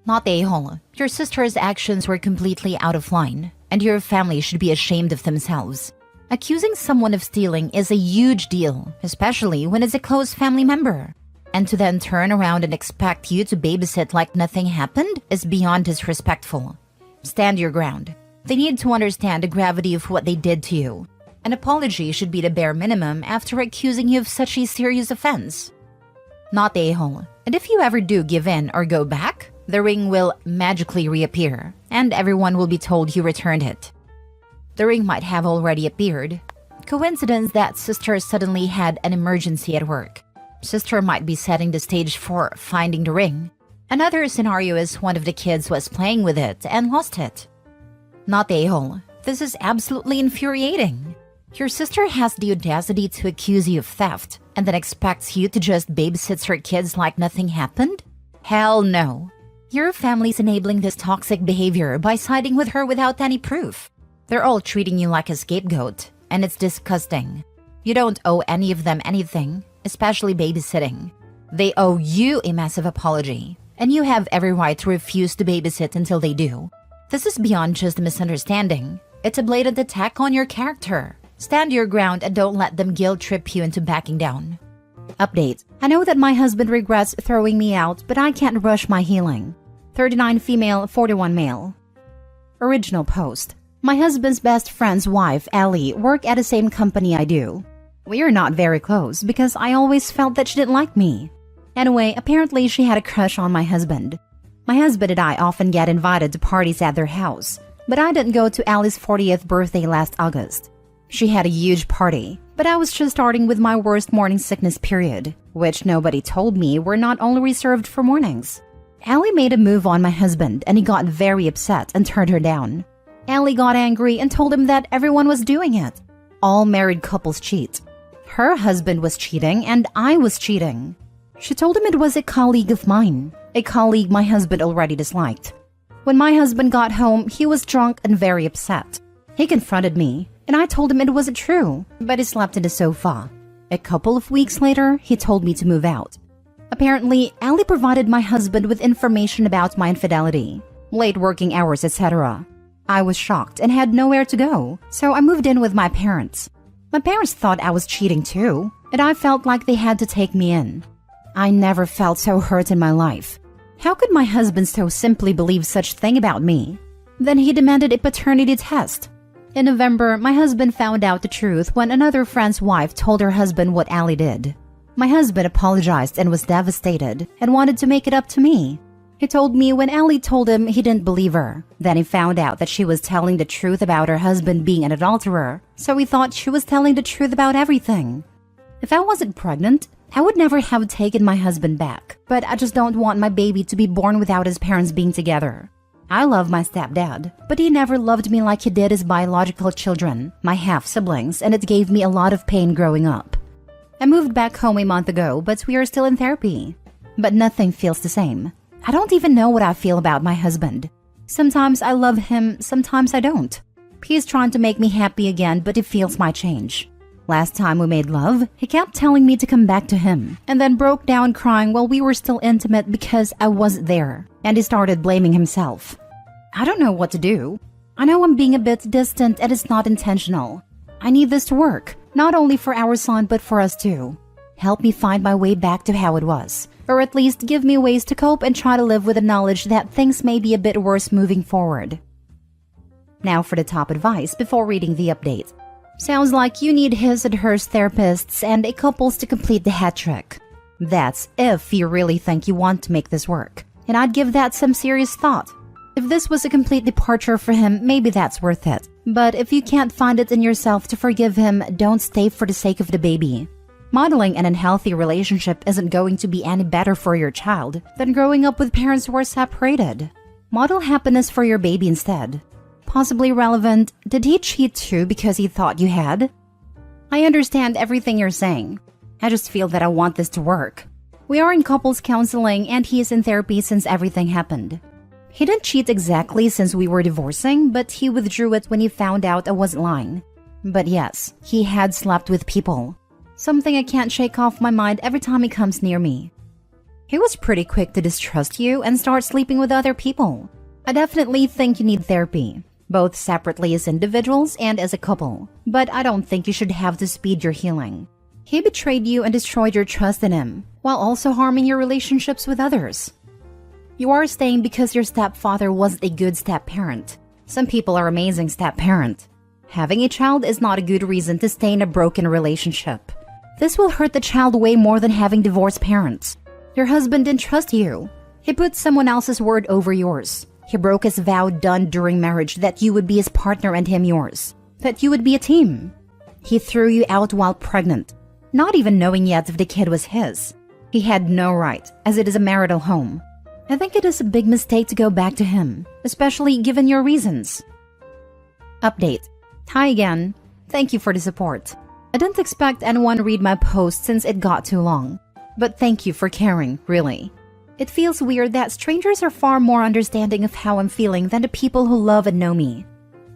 Not the a-hole. Your sister's actions were completely out of line, and your family should be ashamed of themselves. Accusing someone of stealing is a huge deal, especially when it's a close family member. And to then turn around and expect you to babysit like nothing happened is beyond disrespectful. Stand your ground. They need to understand the gravity of what they did to you. An apology should be the bare minimum after accusing you of such a serious offense. Not the a-hole. And if you ever do give in or go back, the ring will magically reappear, and everyone will be told you returned it. The ring might have already appeared. Coincidence that sister suddenly had an emergency at work. Sister might be setting the stage for finding the ring. Another scenario is one of the kids was playing with it and lost it. Not the a-hole. This is absolutely infuriating. Your sister has the audacity to accuse you of theft and then expects you to just babysit her kids like nothing happened? Hell no. Your family's enabling this toxic behavior by siding with her without any proof. They're all treating you like a scapegoat, and it's disgusting. You don't owe any of them anything, especially babysitting. They owe you a massive apology, and you have every right to refuse to babysit until they do. This is beyond just a misunderstanding. It's a blatant attack on your character. Stand your ground and don't let them guilt trip you into backing down. Update. I know that my husband regrets throwing me out, but I can't rush my healing. 39 female, 41 male. Original post. My husband's best friend's wife, Allie, work at the same company I do. We are not very close because I always felt that she didn't like me. Anyway, apparently she had a crush on my husband. My husband and I often get invited to parties at their house, but I didn't go to Allie's 40th birthday last August. She had a huge party, but I was just starting with my worst morning sickness period, which nobody told me were not only reserved for mornings. Allie made a move on my husband and he got very upset and turned her down. Allie got angry and told him that everyone was doing it. All married couples cheat. Her husband was cheating and I was cheating. She told him it was a colleague of mine, a colleague my husband already disliked. When my husband got home, he was drunk and very upset. He confronted me, and I told him it wasn't true, but he slept in the sofa. A couple of weeks later, he told me to move out. Apparently, Allie provided my husband with information about my infidelity, late working hours, etc. I was shocked and had nowhere to go, so I moved in with my parents. My parents thought I was cheating too, and I felt like they had to take me in. I never felt so hurt in my life. How could my husband so simply believe such thing about me? Then he demanded a paternity test. In November, my husband found out the truth when another friend's wife told her husband what Allie did. My husband apologized and was devastated and wanted to make it up to me. He told me when Allie told him he didn't believe her. Then he found out that she was telling the truth about her husband being an adulterer, so he thought she was telling the truth about everything. If I wasn't pregnant, I would never have taken my husband back, but I just don't want my baby to be born without his parents being together. I love my stepdad, but he never loved me like he did his biological children, my half-siblings, and it gave me a lot of pain growing up. I moved back home a month ago, but we are still in therapy. But nothing feels the same. I don't even know what I feel about my husband. Sometimes I love him, sometimes I don't. He's trying to make me happy again, but he feels my change. Last time we made love, he kept telling me to come back to him, and then broke down crying while we were still intimate because I wasn't there, and he started blaming himself. I don't know what to do. I know I'm being a bit distant and it's not intentional. I need this to work, not only for our son but for us too. Help me find my way back to how it was, or at least give me ways to cope and try to live with the knowledge that things may be a bit worse moving forward. Now for the top advice before reading the update. Sounds like you need his and hers therapists and a couples to complete the hat trick. That's if you really think you want to make this work, and I'd give that some serious thought. If this was a complete departure for him, maybe that's worth it. But if you can't find it in yourself to forgive him, don't stay for the sake of the baby. Modeling an unhealthy relationship isn't going to be any better for your child than growing up with parents who are separated. Model happiness for your baby instead. Possibly relevant, did he cheat too because he thought you had? I understand everything you're saying. I just feel that I want this to work. We are in couples counseling and he is in therapy since everything happened. He didn't cheat exactly since we were divorcing, but he withdrew it when he found out I wasn't lying. But yes, he had slept with people. Something I can't shake off my mind every time he comes near me. He was pretty quick to distrust you and start sleeping with other people. I definitely think you need therapy, both separately as individuals and as a couple. But I don't think you should have to speed your healing. He betrayed you and destroyed your trust in him, while also harming your relationships with others. You are staying because your stepfather wasn't a good step-parent. Some people are amazing step-parent. Having a child is not a good reason to stay in a broken relationship. This will hurt the child way more than having divorced parents. Your husband didn't trust you. He put someone else's word over yours. He broke his vow done during marriage that you would be his partner and him yours. That you would be a team. He threw you out while pregnant, not even knowing yet if the kid was his. He had no right, as it is a marital home. I think it is a big mistake to go back to him, especially given your reasons. Update. Hi again. Thank you for the support. I didn't expect anyone to read my post since it got too long. But thank you for caring, really. It feels weird that strangers are far more understanding of how I'm feeling than the people who love and know me.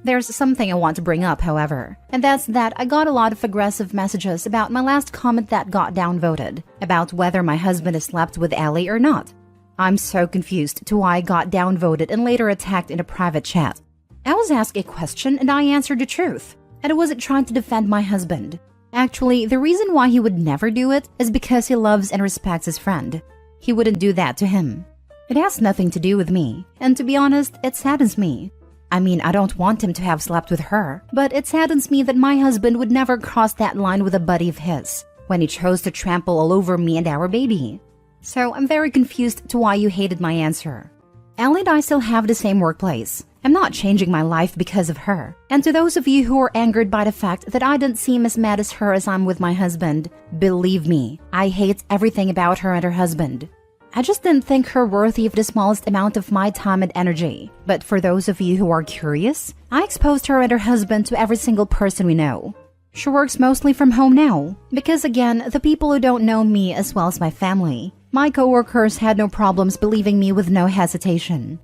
There's something I want to bring up, however, and that's that I got a lot of aggressive messages about my last comment that got downvoted, about whether my husband has slept with Ellie or not. I'm so confused to why I got downvoted and later attacked in a private chat. I was asked a question and I answered the truth, and I wasn't trying to defend my husband. Actually, the reason why he would never do it is because he loves and respects his friend. He wouldn't do that to him. It has nothing to do with me, and to be honest, it saddens me. I mean, I don't want him to have slept with her, but it saddens me that my husband would never cross that line with a buddy of his, when he chose to trample all over me and our baby. So I'm very confused to why you hated my answer. Ellie and I still have the same workplace. I'm not changing my life because of her. And to those of you who are angered by the fact that I didn't seem as mad as her as I'm with my husband, believe me, I hate everything about her and her husband. I just didn't think her worthy of the smallest amount of my time and energy. But for those of you who are curious, I exposed her and her husband to every single person we know. She works mostly from home now, because again, the people who don't know me as well as my family, my coworkers had no problems believing me with no hesitation.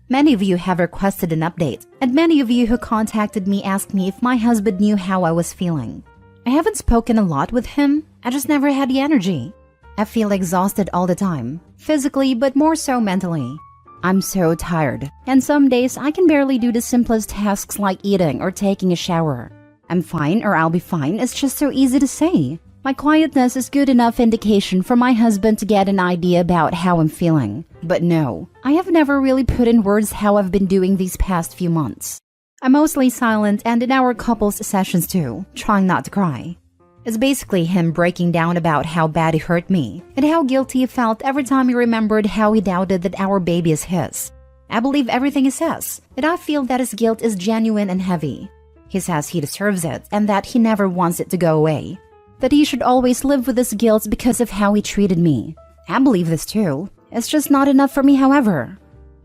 Many of you have requested an update, and many of you who contacted me asked me if my husband knew how I was feeling. I haven't spoken a lot with him, I just never had the energy. I feel exhausted all the time, physically but more so mentally. I'm so tired, and some days I can barely do the simplest tasks like eating or taking a shower. I'm fine or I'll be fine, it's just so easy to say. My quietness is good enough indication for my husband to get an idea about how I'm feeling. But no, I have never really put in words how I've been doing these past few months. I'm mostly silent and in our couples sessions too, trying not to cry. It's basically him breaking down about how bad he hurt me and how guilty he felt every time he remembered how he doubted that our baby is his. I believe everything he says, and I feel that his guilt is genuine and heavy. He says he deserves it and that he never wants it to go away. That he should always live with this guilt because of how he treated me. I believe this too. It's just not enough for me, however.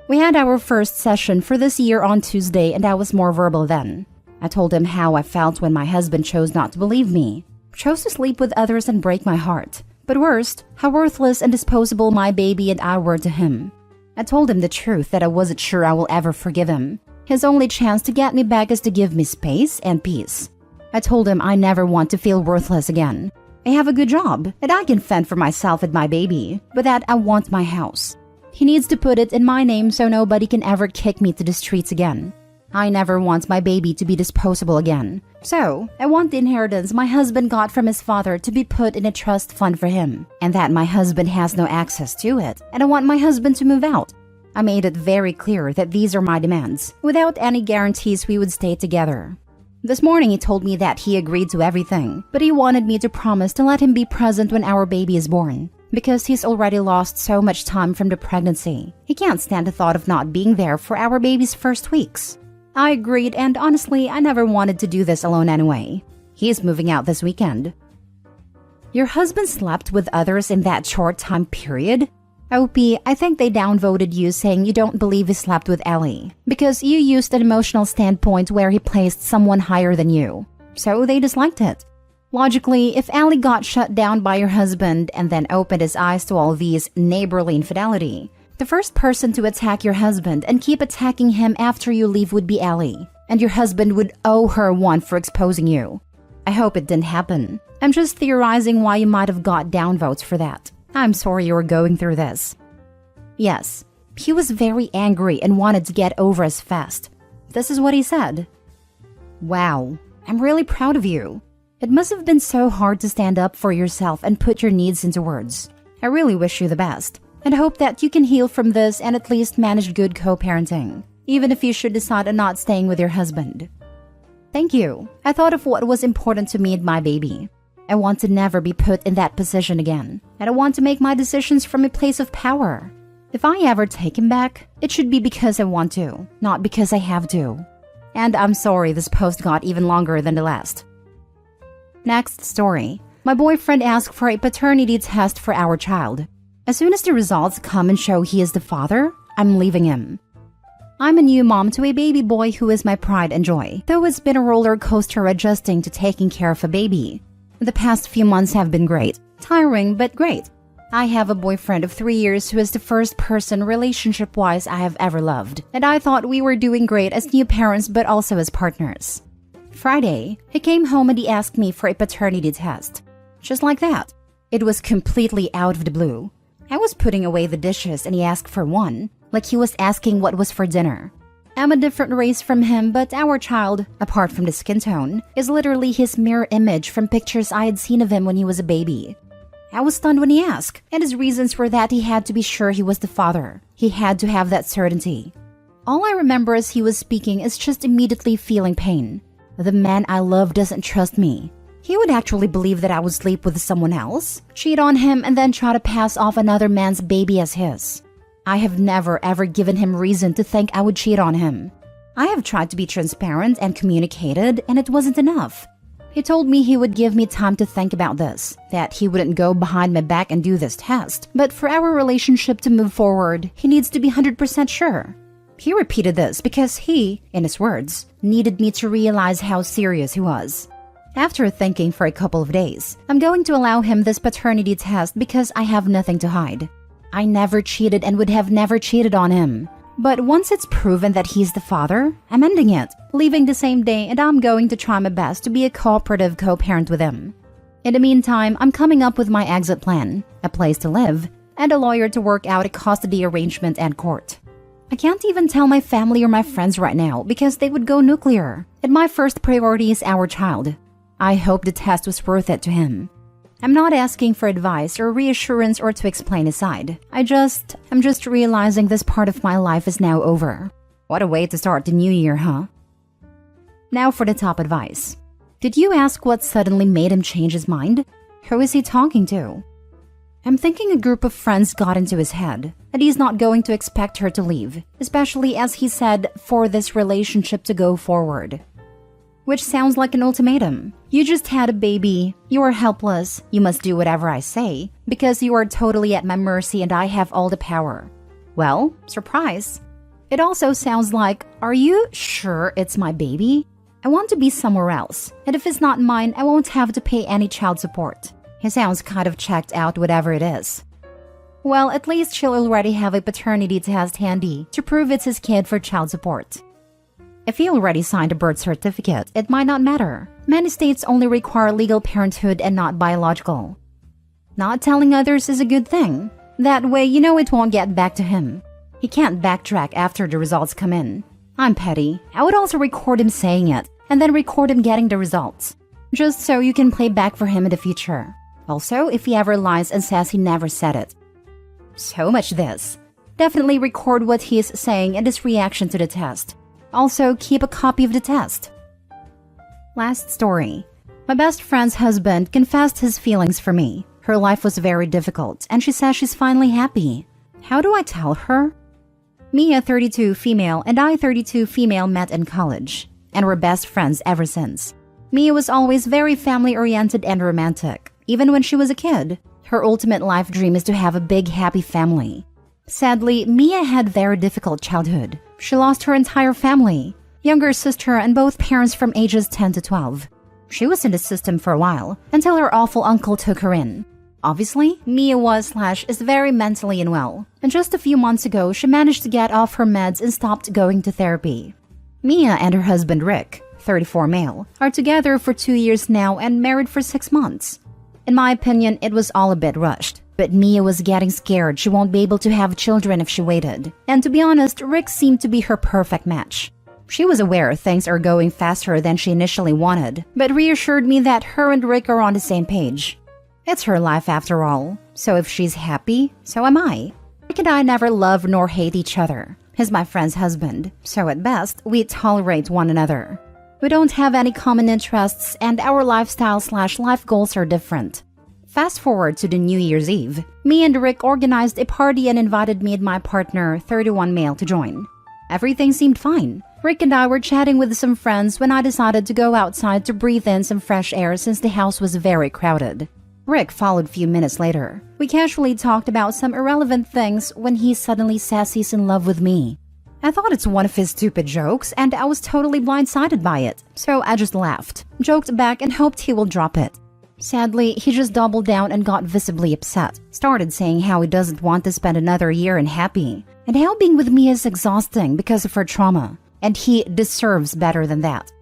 We had our first session for this year on Tuesday and I was more verbal then. I told him how I felt when my husband chose not to believe me, chose to sleep with others and break my heart. But worst, how worthless and disposable my baby and I were to him. I told him the truth that I wasn't sure I will ever forgive him. His only chance to get me back is to give me space and peace. I told him I never want to feel worthless again. I have a good job, and I can fend for myself and my baby, but that I want my house. He needs to put it in my name so nobody can ever kick me to the streets again. I never want my baby to be disposable again. So, I want the inheritance my husband got from his father to be put in a trust fund for him, and that my husband has no access to it, and I want my husband to move out. I made it very clear that these are my demands, without any guarantees we would stay together. This morning he told me that he agreed to everything, but he wanted me to promise to let him be present when our baby is born, because he's already lost so much time from the pregnancy. He can't stand the thought of not being there for our baby's first weeks. I agreed, and honestly, I never wanted to do this alone anyway. He is moving out this weekend. Your husband slept with others in that short time period? OP, I think they downvoted you saying you don't believe he slept with Ellie because you used an emotional standpoint where he placed someone higher than you. So they disliked it. Logically, if Ellie got shut down by your husband and then opened his eyes to all these neighborly infidelity, the first person to attack your husband and keep attacking him after you leave would be Ellie, and your husband would owe her one for exposing you. I hope it didn't happen. I'm just theorizing why you might have got downvotes for that. I'm sorry you were going through this. Yes, he was very angry and wanted to get over us fast. This is what he said. Wow, I'm really proud of you. It must have been so hard to stand up for yourself and put your needs into words. I really wish you the best, and hope that you can heal from this and at least manage good co-parenting, even if you should decide on not staying with your husband. Thank you. I thought of what was important to me and my baby. I want to never be put in that position again, and I want to make my decisions from a place of power. If I ever take him back, it should be because I want to, not because I have to. And I'm sorry this post got even longer than the last. Next story. My boyfriend asked for a paternity test for our child. As soon as the results come and show he is the father, I'm leaving him. I'm a new mom to a baby boy who is my pride and joy, though it's been a roller coaster adjusting to taking care of a baby. The past few months have been great. Tiring, but great. I have a boyfriend of 3 years who is the first person relationship-wise I have ever loved, and I thought we were doing great as new parents but also as partners. Friday, he came home and he asked me for a paternity test. Just like that. It was completely out of the blue. I was putting away the dishes and he asked for one, like he was asking what was for dinner. I'm a different race from him, but our child, apart from the skin tone, is literally his mirror image from pictures I had seen of him when he was a baby. I was stunned when he asked, and his reasons were that he had to be sure he was the father. He had to have that certainty. All I remember as he was speaking is just immediately feeling pain. The man I love doesn't trust me. He would actually believe that I would sleep with someone else, cheat on him, and then try to pass off another man's baby as his. I have never ever given him reason to think I would cheat on him. I have tried to be transparent and communicated, and it wasn't enough. He told me he would give me time to think about this, that he wouldn't go behind my back and do this test, but for our relationship to move forward, he needs to be 100% sure. He repeated this because he, in his words, needed me to realize how serious he was. After thinking for a couple of days, I'm going to allow him this paternity test because I have nothing to hide. I never cheated and would have never cheated on him. But once it's proven that he's the father, I'm ending it, leaving the same day, and I'm going to try my best to be a cooperative co-parent with him. In the meantime, I'm coming up with my exit plan, a place to live, and a lawyer to work out a custody arrangement and court. I can't even tell my family or my friends right now because they would go nuclear, and my first priority is our child. I hope the test was worth it to him. I'm not asking for advice or reassurance or to explain his side. I'm just realizing this part of my life is now over. What a way to start the new year, huh? Now for the top advice. Did you ask what suddenly made him change his mind? Who is he talking to? I'm thinking a group of friends got into his head, and he's not going to expect her to leave, especially as he said for this relationship to go forward. Which sounds like an ultimatum. You just had a baby, you are helpless, you must do whatever I say, because you are totally at my mercy and I have all the power. Well, surprise. It also sounds like, are you sure it's my baby? I want to be somewhere else, and if it's not mine, I won't have to pay any child support. He sounds kind of checked out whatever it is. Well, at least she'll already have a paternity test handy to prove it's his kid for child support. If he already signed a birth certificate, it might not matter. Many states only require legal parenthood and not biological. Not telling others is a good thing. That way, you know it won't get back to him. He can't backtrack after the results come in. I'm petty. I would also record him saying it, and then record him getting the results. Just so you can play back for him in the future. Also, if he ever lies and says he never said it. So much this. Definitely record what he is saying and his reaction to the test. Also, keep a copy of the test. Last story. My best friend's husband confessed his feelings for me. Her life was very difficult, and she says she's finally happy. How do I tell her? Mia, 32 female, and I, 32 female, met in college, and were best friends ever since. Mia was always very family-oriented and romantic, even when she was a kid. Her ultimate life dream is to have a big, happy family. Sadly, Mia had a very difficult childhood. She lost her entire family, younger sister and both parents from ages 10 to 12. She was in the system for a while, until her awful uncle took her in. Obviously, Mia is very mentally unwell, and just a few months ago, she managed to get off her meds and stopped going to therapy. Mia and her husband Rick, 34 male, are together for 2 years now and married for 6 months. In my opinion, it was all a bit rushed, but Mia was getting scared she won't be able to have children if she waited. And to be honest, Rick seemed to be her perfect match. She was aware things are going faster than she initially wanted, but reassured me that her and Rick are on the same page. It's her life after all, so if she's happy, so am I. Rick and I never love nor hate each other. He's my friend's husband, so at best, we tolerate one another. We don't have any common interests and our lifestyle/life goals are different. Fast forward to the New Year's Eve, me and Rick organized a party and invited me and my partner, 31 male, to join. Everything seemed fine. Rick and I were chatting with some friends when I decided to go outside to breathe in some fresh air since the house was very crowded. Rick followed a few minutes later. We casually talked about some irrelevant things when he suddenly says he's in love with me. I thought it's one of his stupid jokes and I was totally blindsided by it, so I just laughed, joked back and hoped he will drop it. Sadly, he just doubled down and got visibly upset, started saying how he doesn't want to spend another year unhappy, and how being with me is exhausting because of her trauma, and he deserves better than that.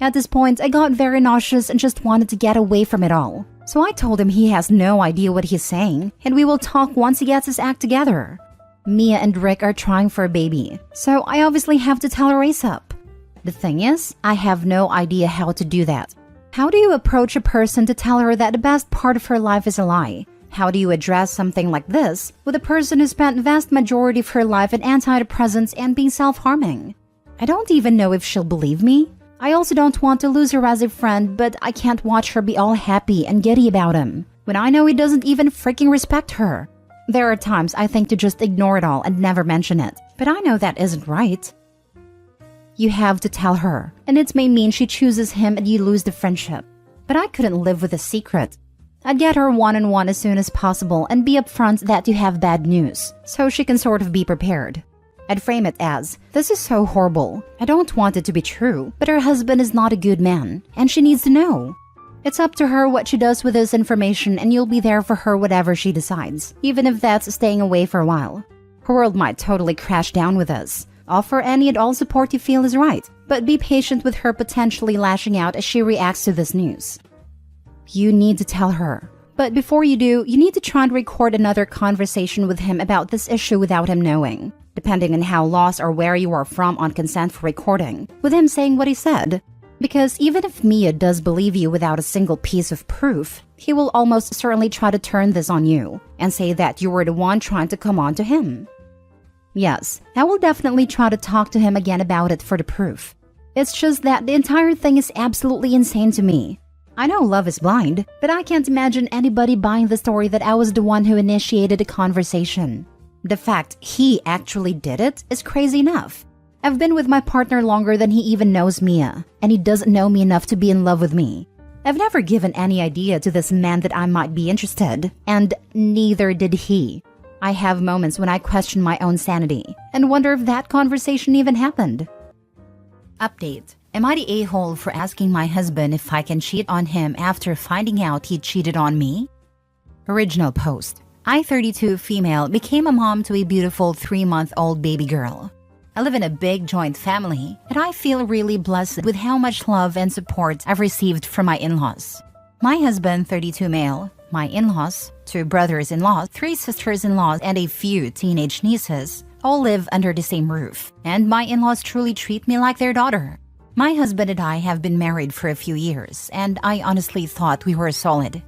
At this point, I got very nauseous and just wanted to get away from it all. So I told him he has no idea what he's saying, and we will talk once he gets his act together. Mia and Rick are trying for a baby, so I obviously have to tell her ASAP. The thing is, I have no idea how to do that. How do you approach a person to tell her that the best part of her life is a lie? How do you address something like this with a person who spent the vast majority of her life in antidepressants and being self-harming? I don't even know if she'll believe me. I also don't want to lose her as a friend, but I can't watch her be all happy and giddy about him, when I know he doesn't even freaking respect her. There are times I think to just ignore it all and never mention it, but I know that isn't right. You have to tell her, and it may mean she chooses him and you lose the friendship. But I couldn't live with a secret. I'd get her one-on-one as soon as possible and be upfront that you have bad news, so she can sort of be prepared. I'd frame it as, this is so horrible. I don't want it to be true, but her husband is not a good man, and she needs to know. It's up to her what she does with this information and you'll be there for her whatever she decides, even if that's staying away for a while. Her world might totally crash down with us. Offer any and all support you feel is right, but be patient with her potentially lashing out as she reacts to this news. You need to tell her. But before you do, you need to try and record another conversation with him about this issue without him knowing. Depending on how lost or where you are from on consent for recording, with him saying what he said. Because even if Mia does believe you without a single piece of proof, he will almost certainly try to turn this on you and say that you were the one trying to come on to him. Yes, I will definitely try to talk to him again about it for the proof. It's just that the entire thing is absolutely insane to me. I know love is blind, but I can't imagine anybody buying the story that I was the one who initiated the conversation. The fact he actually did it is crazy enough. I've been with my partner longer than he even knows Mia, and he doesn't know me enough to be in love with me. I've never given any idea to this man that I might be interested, and neither did he. I have moments when I question my own sanity, and wonder if that conversation even happened. Update. Am I the a-hole for asking my husband if I can cheat on him after finding out he cheated on me? Original post. I, 32 female, became a mom to a beautiful 3-month-old baby girl. I live in a big joint family, and I feel really blessed with how much love and support I've received from my in-laws. My husband, 32 male, my in-laws, 2 brothers-in-law, 3 sisters-in-law, and a few teenage nieces all live under the same roof, and my in-laws truly treat me like their daughter. My husband and I have been married for a few years, and I honestly thought we were solid.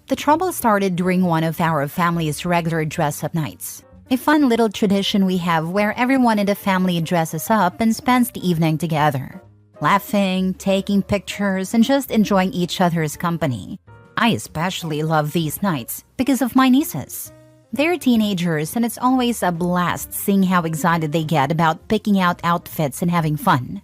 The trouble started during one of our family's regular dress-up nights. A fun little tradition we have where everyone in the family dresses up and spends the evening together, laughing, taking pictures, and just enjoying each other's company. I especially love these nights because of my nieces. They're teenagers and it's always a blast seeing how excited they get about picking out outfits and having fun.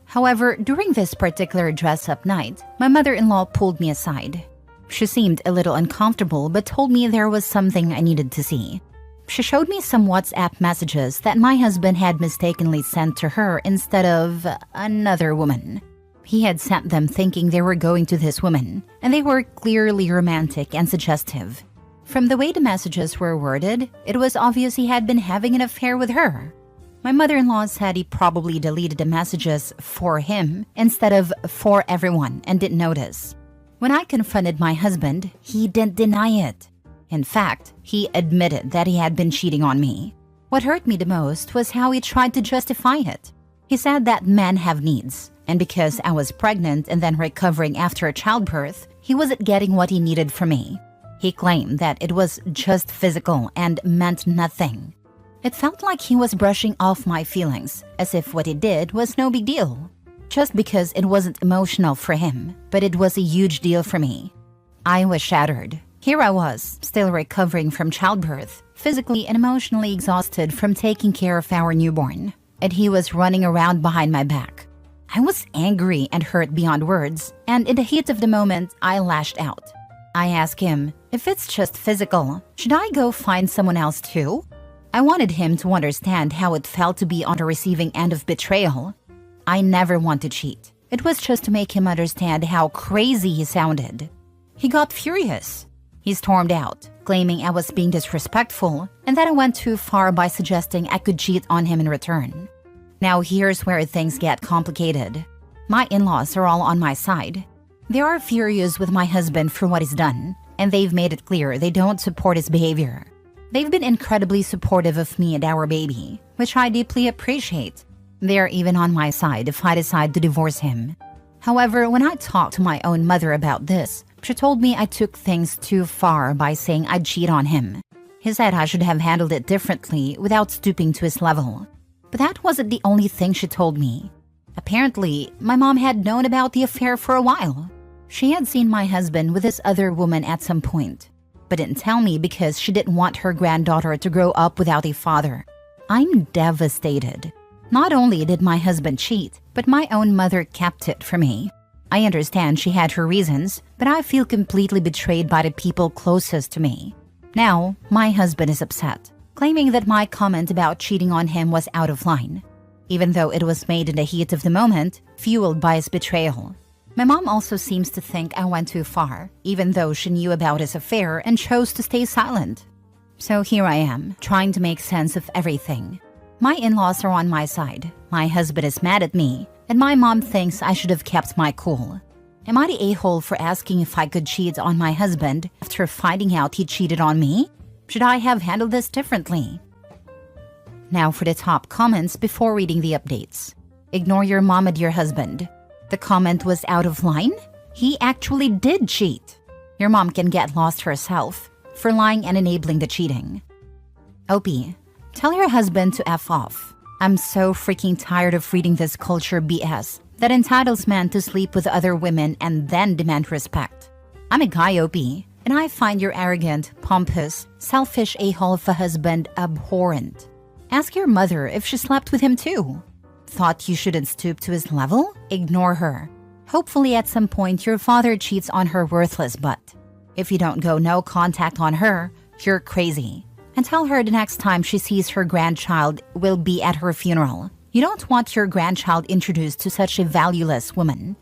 However, during this particular dress-up night, my mother-in-law pulled me aside. She seemed a little uncomfortable but told me there was something I needed to see. She showed me some WhatsApp messages that my husband had mistakenly sent to her instead of another woman. He had sent them thinking they were going to this woman, and they were clearly romantic and suggestive. From the way the messages were worded, it was obvious he had been having an affair with her. My mother-in-law said he probably deleted the messages for him instead of for everyone and didn't notice. When I confronted my husband, he didn't deny it. In fact, he admitted that he had been cheating on me. What hurt me the most was how he tried to justify it. He said that men have needs, and because I was pregnant and then recovering after childbirth, he wasn't getting what he needed from me. He claimed that it was just physical and meant nothing. It felt like he was brushing off my feelings, as if what he did was no big deal. Just because it wasn't emotional for him, but it was a huge deal for me. I was shattered. Here I was, still recovering from childbirth, physically and emotionally exhausted from taking care of our newborn, and he was running around behind my back. I was angry and hurt beyond words, and in the heat of the moment, I lashed out. I asked him, if it's just physical, should I go find someone else too? I wanted him to understand how it felt to be on the receiving end of betrayal. I never want to cheat. It was just to make him understand how crazy he sounded. He got furious. He stormed out, claiming I was being disrespectful and that I went too far by suggesting I could cheat on him in return. Now here's where things get complicated. My in-laws are all on my side. They are furious with my husband for what he's done, and they've made it clear they don't support his behavior. They've been incredibly supportive of me and our baby, which I deeply appreciate. They're even on my side if I decide to divorce him. However, when I talked to my own mother about this, she told me I took things too far by saying I'd cheat on him. He said I should have handled it differently without stooping to his level. But that wasn't the only thing she told me. Apparently, my mom had known about the affair for a while. She had seen my husband with this other woman at some point, but didn't tell me because she didn't want her granddaughter to grow up without a father. I'm devastated. Not only did my husband cheat, but my own mother kept it from me. I understand she had her reasons, but I feel completely betrayed by the people closest to me. Now, my husband is upset, claiming that my comment about cheating on him was out of line, even though it was made in the heat of the moment, fueled by his betrayal. My mom also seems to think I went too far, even though she knew about his affair and chose to stay silent. So here I am, trying to make sense of everything. My in-laws are on my side, my husband is mad at me, and my mom thinks I should have kept my cool. Am I the a-hole for asking if I could cheat on my husband after finding out he cheated on me? Should I have handled this differently? Now for the top comments before reading the updates. Ignore your mom and your husband. The comment was out of line? He actually did cheat. Your mom can get lost herself for lying and enabling the cheating. OP, tell your husband to F off. I'm so freaking tired of reading this culture BS that entitles men to sleep with other women and then demand respect. I'm a guy, OP, and I find your arrogant, pompous, selfish a-hole of a husband abhorrent. Ask your mother if she slept with him too. Thought you shouldn't stoop to his level? Ignore her. Hopefully at some point your father cheats on her worthless butt. If you don't go no contact on her, you're crazy. And tell her the next time she sees her grandchild will be at her funeral. You don't want your grandchild introduced to such a valueless woman.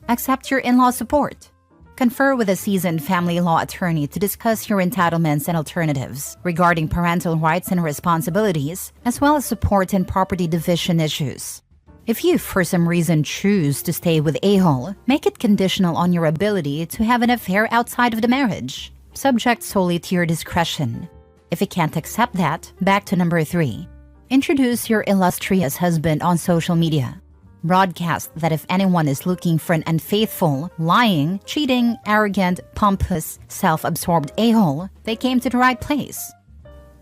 Accept your in-law support. Confer with a seasoned family law attorney to discuss your entitlements and alternatives regarding parental rights and responsibilities, as well as support and property division issues. If you, for some reason, choose to stay with a-hole, make it conditional on your ability to have an affair outside of the marriage, subject solely to your discretion. If you can't accept that, back to number 3. Introduce your illustrious husband on social media. Broadcast that if anyone is looking for an unfaithful, lying, cheating, arrogant, pompous, self-absorbed a-hole, they came to the right place.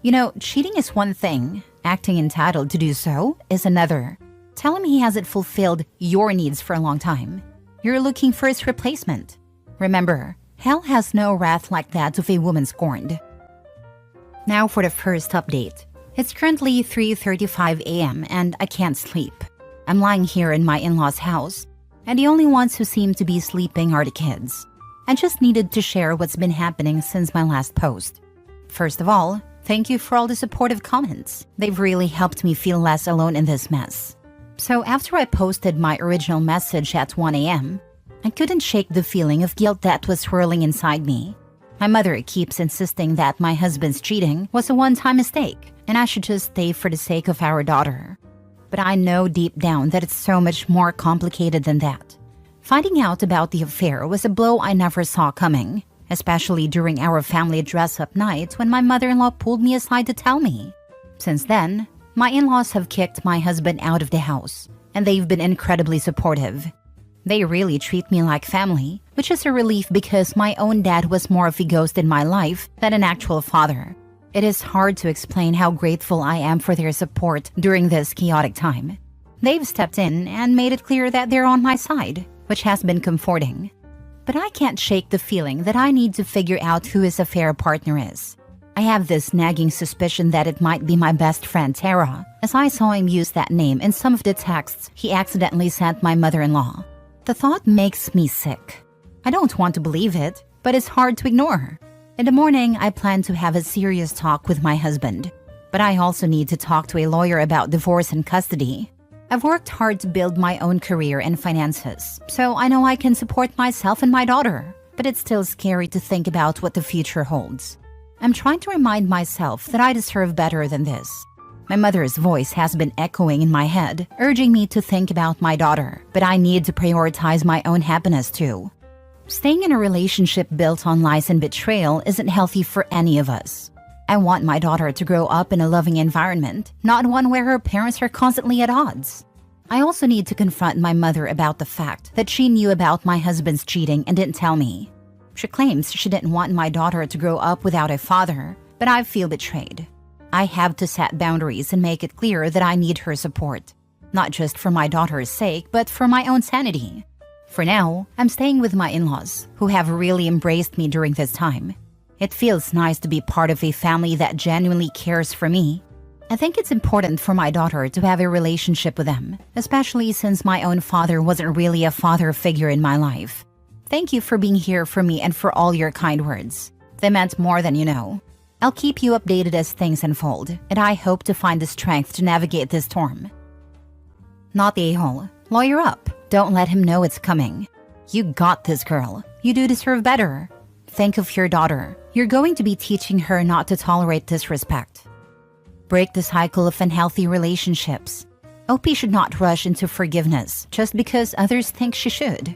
You know, cheating is one thing. Acting entitled to do so is another. Tell him he hasn't fulfilled your needs for a long time. You're looking for his replacement. Remember, hell has no wrath like that of a woman scorned. Now for the first update. It's currently 3:35 a.m. and I can't sleep. I'm lying here in my in-laws' house, and the only ones who seem to be sleeping are the kids. I just needed to share what's been happening since my last post. First of all, thank you for all the supportive comments. They've really helped me feel less alone in this mess. So after I posted my original message at 1 a.m., I couldn't shake the feeling of guilt that was swirling inside me. My mother keeps insisting that my husband's cheating was a one-time mistake and I should just stay for the sake of our daughter. But I know deep down that it's so much more complicated than that. Finding out about the affair was a blow I never saw coming, especially during our family dress-up night when my mother-in-law pulled me aside to tell me. Since then, my in-laws have kicked my husband out of the house, and they've been incredibly supportive. They really treat me like family, which is a relief because my own dad was more of a ghost in my life than an actual father. It is hard to explain how grateful I am for their support during this chaotic time. They've stepped in and made it clear that they're on my side, which has been comforting. But I can't shake the feeling that I need to figure out who his affair partner is. I have this nagging suspicion that it might be my best friend Tara, as I saw him use that name in some of the texts he accidentally sent my mother-in-law. The thought makes me sick. I don't want to believe it, but it's hard to ignore. In the morning, I plan to have a serious talk with my husband. But I also need to talk to a lawyer about divorce and custody. I've worked hard to build my own career and finances, so I know I can support myself and my daughter. But it's still scary to think about what the future holds. I'm trying to remind myself that I deserve better than this. My mother's voice has been echoing in my head, urging me to think about my daughter, but I need to prioritize my own happiness too. Staying in a relationship built on lies and betrayal isn't healthy for any of us. I want my daughter to grow up in a loving environment, not one where her parents are constantly at odds. I also need to confront my mother about the fact that she knew about my husband's cheating and didn't tell me. She claims she didn't want my daughter to grow up without a father, but I feel betrayed. I have to set boundaries and make it clear that I need her support, not just for my daughter's sake, but for my own sanity. For now, I'm staying with my in-laws, who have really embraced me during this time. It feels nice to be part of a family that genuinely cares for me. I think it's important for my daughter to have a relationship with them, especially since my own father wasn't really a father figure in my life. Thank you for being here for me and for all your kind words. They meant more than you know. I'll keep you updated as things unfold, and I hope to find the strength to navigate this storm. Not the a-hole. Lawyer up. Don't let him know it's coming. You got this, girl. You do deserve better. Think of your daughter. You're going to be teaching her not to tolerate disrespect. Break the cycle of unhealthy relationships. OP should not rush into forgiveness just because others think she should.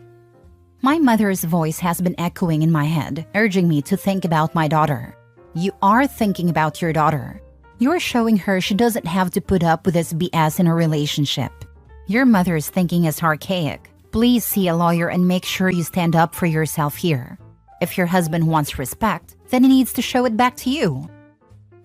My mother's voice has been echoing in my head, urging me to think about my daughter. You are thinking about your daughter. You're showing her she doesn't have to put up with this BS in a relationship. Your mother's thinking is archaic. Please see a lawyer and make sure you stand up for yourself here. If your husband wants respect, then he needs to show it back to you.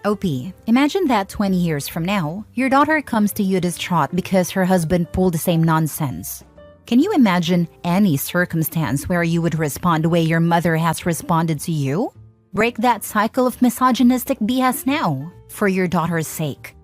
OP, imagine that 20 years from now, your daughter comes to you distraught because her husband pulled the same nonsense. Can you imagine any circumstance where you would respond the way your mother has responded to you? Break that cycle of misogynistic BS now, for your daughter's sake.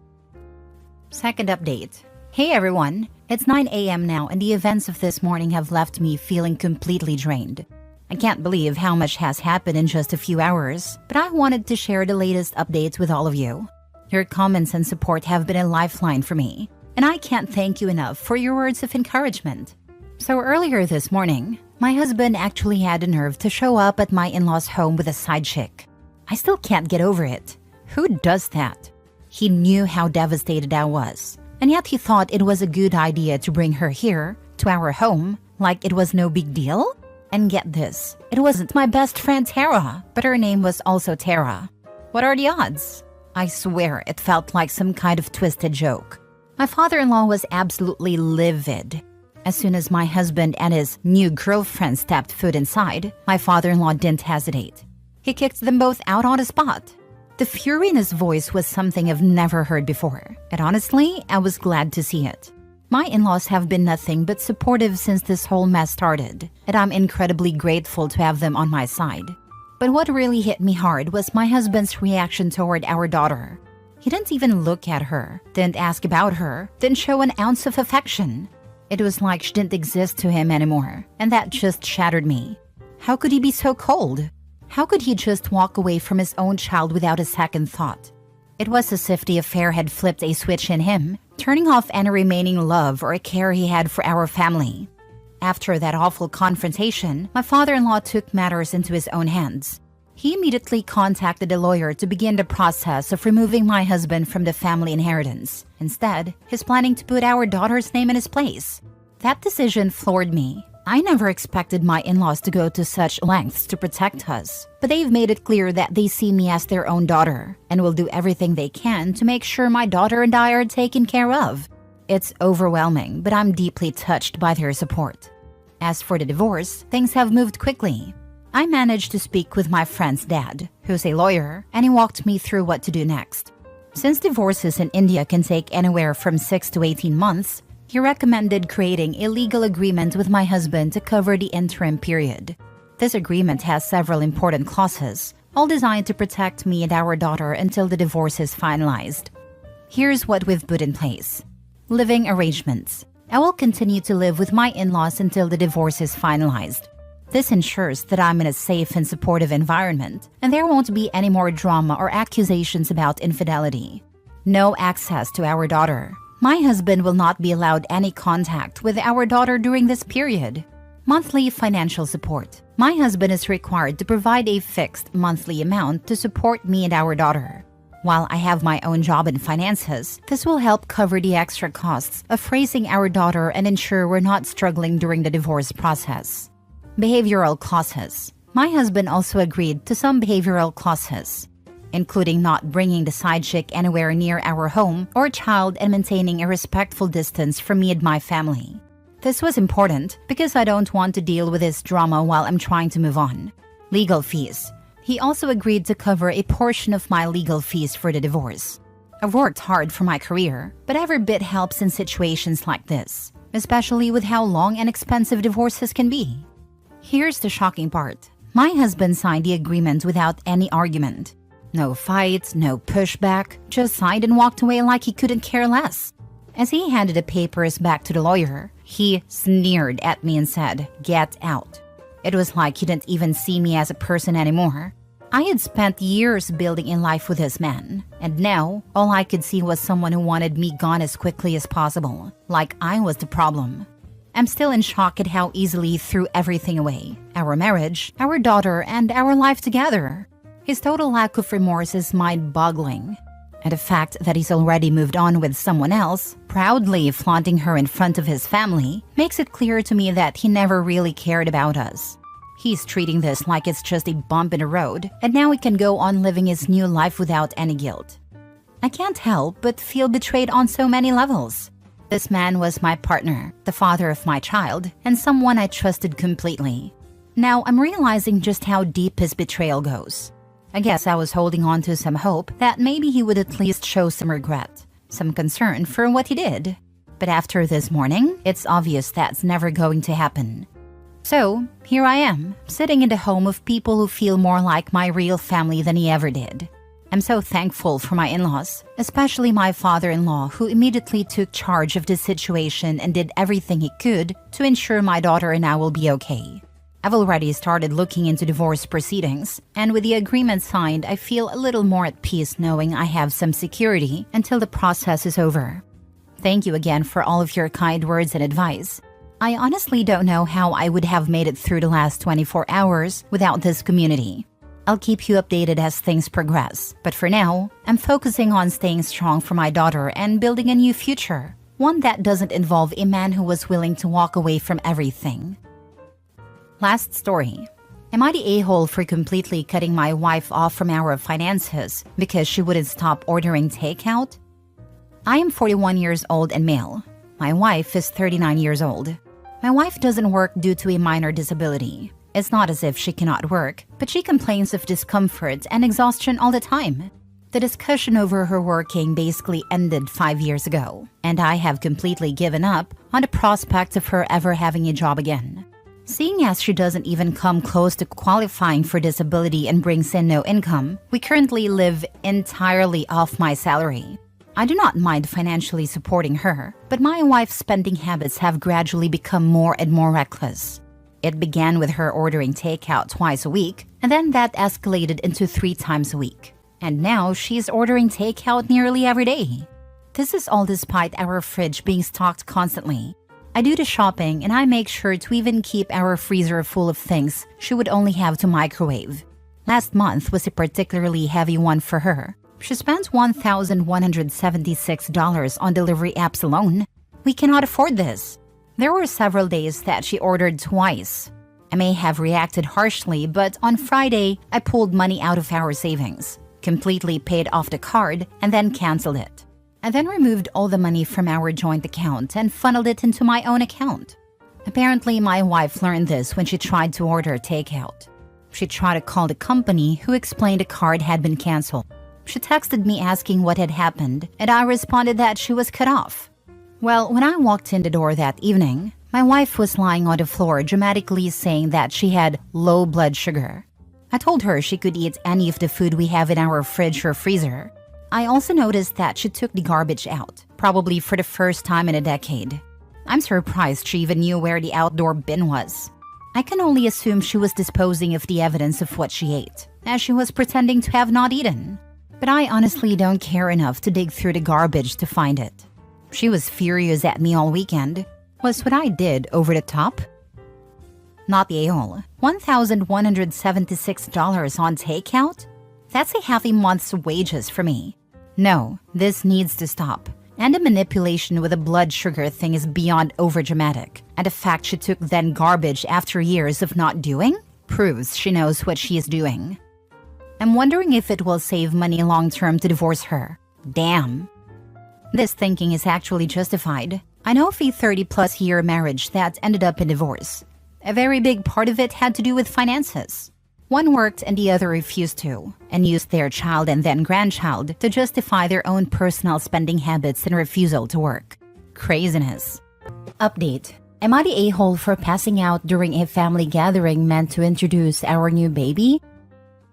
Second update. Hey everyone, it's 9 a.m. now and the events of this morning have left me feeling completely drained. I can't believe how much has happened in just a few hours, but I wanted to share the latest updates with all of you. Your comments and support have been a lifeline for me, and I can't thank you enough for your words of encouragement. So earlier this morning, my husband actually had the nerve to show up at my in-laws' home with a side chick. I still can't get over it. Who does that? He knew how devastated I was, and yet he thought it was a good idea to bring her here, to our home, like it was no big deal? And get this, it wasn't my best friend Tara, but her name was also Tara. What are the odds? I swear it felt like some kind of twisted joke. My father-in-law was absolutely livid. As soon as my husband and his new girlfriend stepped foot inside, my father-in-law didn't hesitate. He kicked them both out on the spot. The fury in his voice was something I've never heard before, and honestly, I was glad to see it. My in-laws have been nothing but supportive since this whole mess started, and I'm incredibly grateful to have them on my side. But what really hit me hard was my husband's reaction toward our daughter. He didn't even look at her, didn't ask about her, didn't show an ounce of affection. It was like she didn't exist to him anymore, and that just shattered me. How could he be so cold? How could he just walk away from his own child without a second thought? It was as if the affair had flipped a switch in him, turning off any remaining love or care he had for our family. After that awful confrontation, my father-in-law took matters into his own hands. He immediately contacted a lawyer to begin the process of removing my husband from the family inheritance. Instead, he's planning to put our daughter's name in his place. That decision floored me. I never expected my in-laws to go to such lengths to protect us, but they've made it clear that they see me as their own daughter and will do everything they can to make sure my daughter and I are taken care of. It's overwhelming, but I'm deeply touched by their support. As for the divorce, things have moved quickly. I managed to speak with my friend's dad, who's a lawyer, and he walked me through what to do next. Since divorces in India can take anywhere from 6 to 18 months, he recommended creating a legal agreement with my husband to cover the interim period. This agreement has several important clauses, all designed to protect me and our daughter until the divorce is finalized. Here's what we've put in place. Living arrangements. I will continue to live with my in-laws until the divorce is finalized. This ensures that I'm in a safe and supportive environment, and there won't be any more drama or accusations about infidelity. No access to our daughter. My husband will not be allowed any contact with our daughter during this period. Monthly financial support. My husband is required to provide a fixed monthly amount to support me and our daughter. While I have my own job and finances, this will help cover the extra costs of raising our daughter and ensure we're not struggling during the divorce process. Behavioral clauses. My husband also agreed to some behavioral clauses, including not bringing the side chick anywhere near our home or child and maintaining a respectful distance from me and my family. This was important because I don't want to deal with this drama while I'm trying to move on. Legal fees. He also agreed to cover a portion of my legal fees for the divorce. I've worked hard for my career, but every bit helps in situations like this, especially with how long and expensive divorces can be. Here's the shocking part. My husband signed the agreement without any argument. No fights, no pushback, just signed and walked away like he couldn't care less. As he handed the papers back to the lawyer, he sneered at me and said, "Get out." It was like he didn't even see me as a person anymore. I had spent years building a life with this man, and now all I could see was someone who wanted me gone as quickly as possible, like I was the problem. I'm still in shock at how easily he threw everything away. Our marriage, our daughter, and our life together. His total lack of remorse is mind-boggling. And the fact that he's already moved on with someone else, proudly flaunting her in front of his family, makes it clear to me that he never really cared about us. He's treating this like it's just a bump in the road, and now he can go on living his new life without any guilt. I can't help but feel betrayed on so many levels. This man was my partner, the father of my child, and someone I trusted completely. Now I'm realizing just how deep his betrayal goes. I guess I was holding on to some hope that maybe he would at least show some regret, some concern for what he did. But after this morning, it's obvious that's never going to happen. So, here I am, sitting in the home of people who feel more like my real family than he ever did. I'm so thankful for my in-laws, especially my father-in-law, who immediately took charge of the situation and did everything he could to ensure my daughter and I will be okay. I've already started looking into divorce proceedings, and with the agreement signed, I feel a little more at peace knowing I have some security until the process is over. Thank you again for all of your kind words and advice. I honestly don't know how I would have made it through the last 24 hours without this community. I'll keep you updated as things progress, but for now, I'm focusing on staying strong for my daughter and building a new future, one that doesn't involve a man who was willing to walk away from everything. Last story. Am I the a-hole for completely cutting my wife off from our finances because she wouldn't stop ordering takeout? I am 41 years old and male. My wife is 39 years old. My wife doesn't work due to a minor disability. It's not as if she cannot work, but she complains of discomfort and exhaustion all the time. The discussion over her working basically ended 5 years ago, and I have completely given up on the prospect of her ever having a job again. Seeing as she doesn't even come close to qualifying for disability and brings in no income, we currently live entirely off my salary. I do not mind financially supporting her, but my wife's spending habits have gradually become more and more reckless. It began with her ordering takeout twice a week, and then that escalated into 3 times a week. And now she's ordering takeout nearly every day. This is all despite our fridge being stocked constantly. I do the shopping and I make sure to even keep our freezer full of things she would only have to microwave. Last month was a particularly heavy one for her. She spent $1,176 on delivery apps alone. We cannot afford this. There were several days that she ordered twice. I may have reacted harshly, but on Friday, I pulled money out of our savings, completely paid off the card, and then canceled it. I then removed all the money from our joint account and funneled it into my own account. Apparently, my wife learned this when she tried to order takeout. She tried to call the company, who explained the card had been canceled. She texted me asking what had happened, and I responded that she was cut off. Well, when I walked in the door that evening, my wife was lying on the floor dramatically saying that she had low blood sugar. I told her she could eat any of the food we have in our fridge or freezer. I also noticed that she took the garbage out, probably for the first time in a decade. I'm surprised she even knew where the outdoor bin was. I can only assume she was disposing of the evidence of what she ate, as she was pretending to have not eaten. But I honestly don't care enough to dig through the garbage to find it. She was furious at me all weekend. Was what I did over the top? Not the a-hole. $1,176 on takeout? That's a half a month's wages for me. No, this needs to stop. And the manipulation with the blood sugar thing is beyond overdramatic. And the fact she took then garbage after years of not doing proves she knows what she is doing. I'm wondering if it will save money long-term to divorce her. Damn. This thinking is actually justified. I know of a 30-plus year marriage that ended up in divorce. A very big part of it had to do with finances. One worked and the other refused to, and used their child and then grandchild to justify their own personal spending habits and refusal to work. Craziness. Update. Am I the a-hole for passing out during a family gathering meant to introduce our new baby?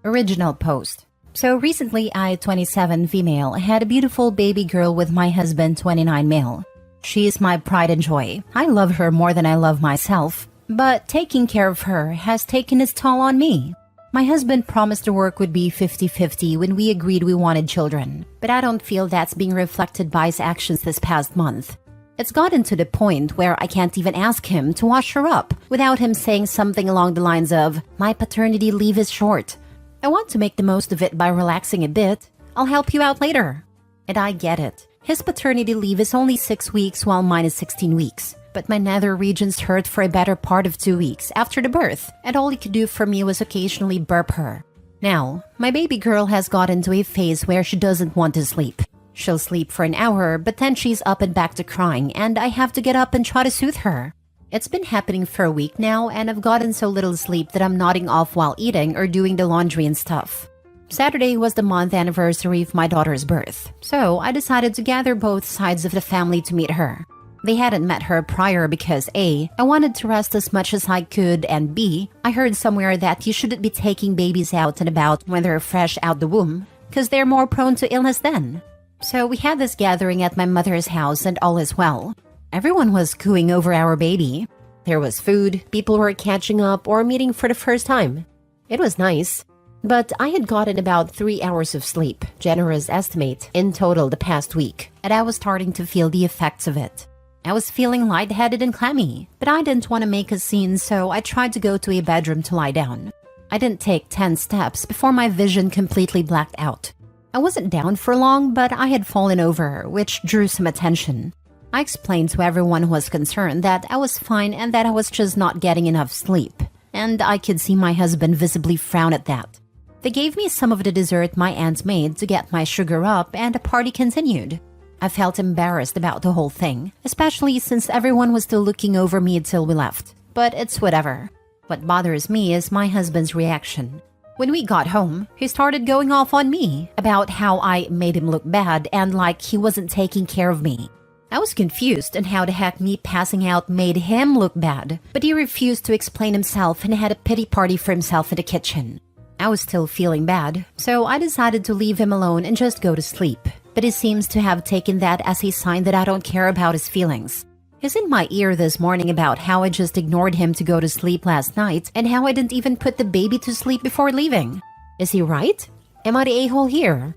Original post. So recently, I, 27 female, had a beautiful baby girl with my husband, 29 male. She is my pride and joy. I love her more than I love myself, but taking care of her has taken its toll on me. My husband promised the work would be 50-50 when we agreed we wanted children, but I don't feel that's being reflected by his actions this past month. It's gotten to the point where I can't even ask him to wash her up without him saying something along the lines of, "My paternity leave is short. I want to make the most of it by relaxing a bit. I'll help you out later." And I get it. His paternity leave is only 6 weeks while mine is 16 weeks. But my nether regions hurt for a better part of 2 weeks after the birth, and all he could do for me was occasionally burp her. Now, my baby girl has gotten to a phase where she doesn't want to sleep. She'll sleep for an hour, but then she's up and back to crying, and I have to get up and try to soothe her. It's been happening for a week now, and I've gotten so little sleep that I'm nodding off while eating or doing the laundry and stuff. Saturday was the month anniversary of my daughter's birth, so I decided to gather both sides of the family to meet her. They hadn't met her prior because A, I wanted to rest as much as I could, and B, I heard somewhere that you shouldn't be taking babies out and about when they're fresh out the womb, because they're more prone to illness then. So we had this gathering at my mother's house and all is well. Everyone was cooing over our baby. There was food, people were catching up or meeting for the first time. It was nice. But I had gotten about 3 hours of sleep, generous estimate, in total the past week, and I was starting to feel the effects of it. I was feeling lightheaded and clammy, but I didn't want to make a scene, so I tried to go to a bedroom to lie down. I didn't take 10 steps before my vision completely blacked out. I wasn't down for long, but I had fallen over, which drew some attention. I explained to everyone who was concerned that I was fine and that I was just not getting enough sleep, and I could see my husband visibly frown at that. They gave me some of the dessert my aunt made to get my sugar up, and the party continued. I felt embarrassed about the whole thing, especially since everyone was still looking over me until we left. But it's whatever. What bothers me is my husband's reaction. When we got home, he started going off on me about how I made him look bad and like he wasn't taking care of me. I was confused on how the heck me passing out made him look bad, but he refused to explain himself and had a pity party for himself in the kitchen. I was still feeling bad, so I decided to leave him alone and just go to sleep. But he seems to have taken that as a sign that I don't care about his feelings. He's in my ear this morning about how I just ignored him to go to sleep last night and how I didn't even put the baby to sleep before leaving. Is he right? Am I the a-hole here?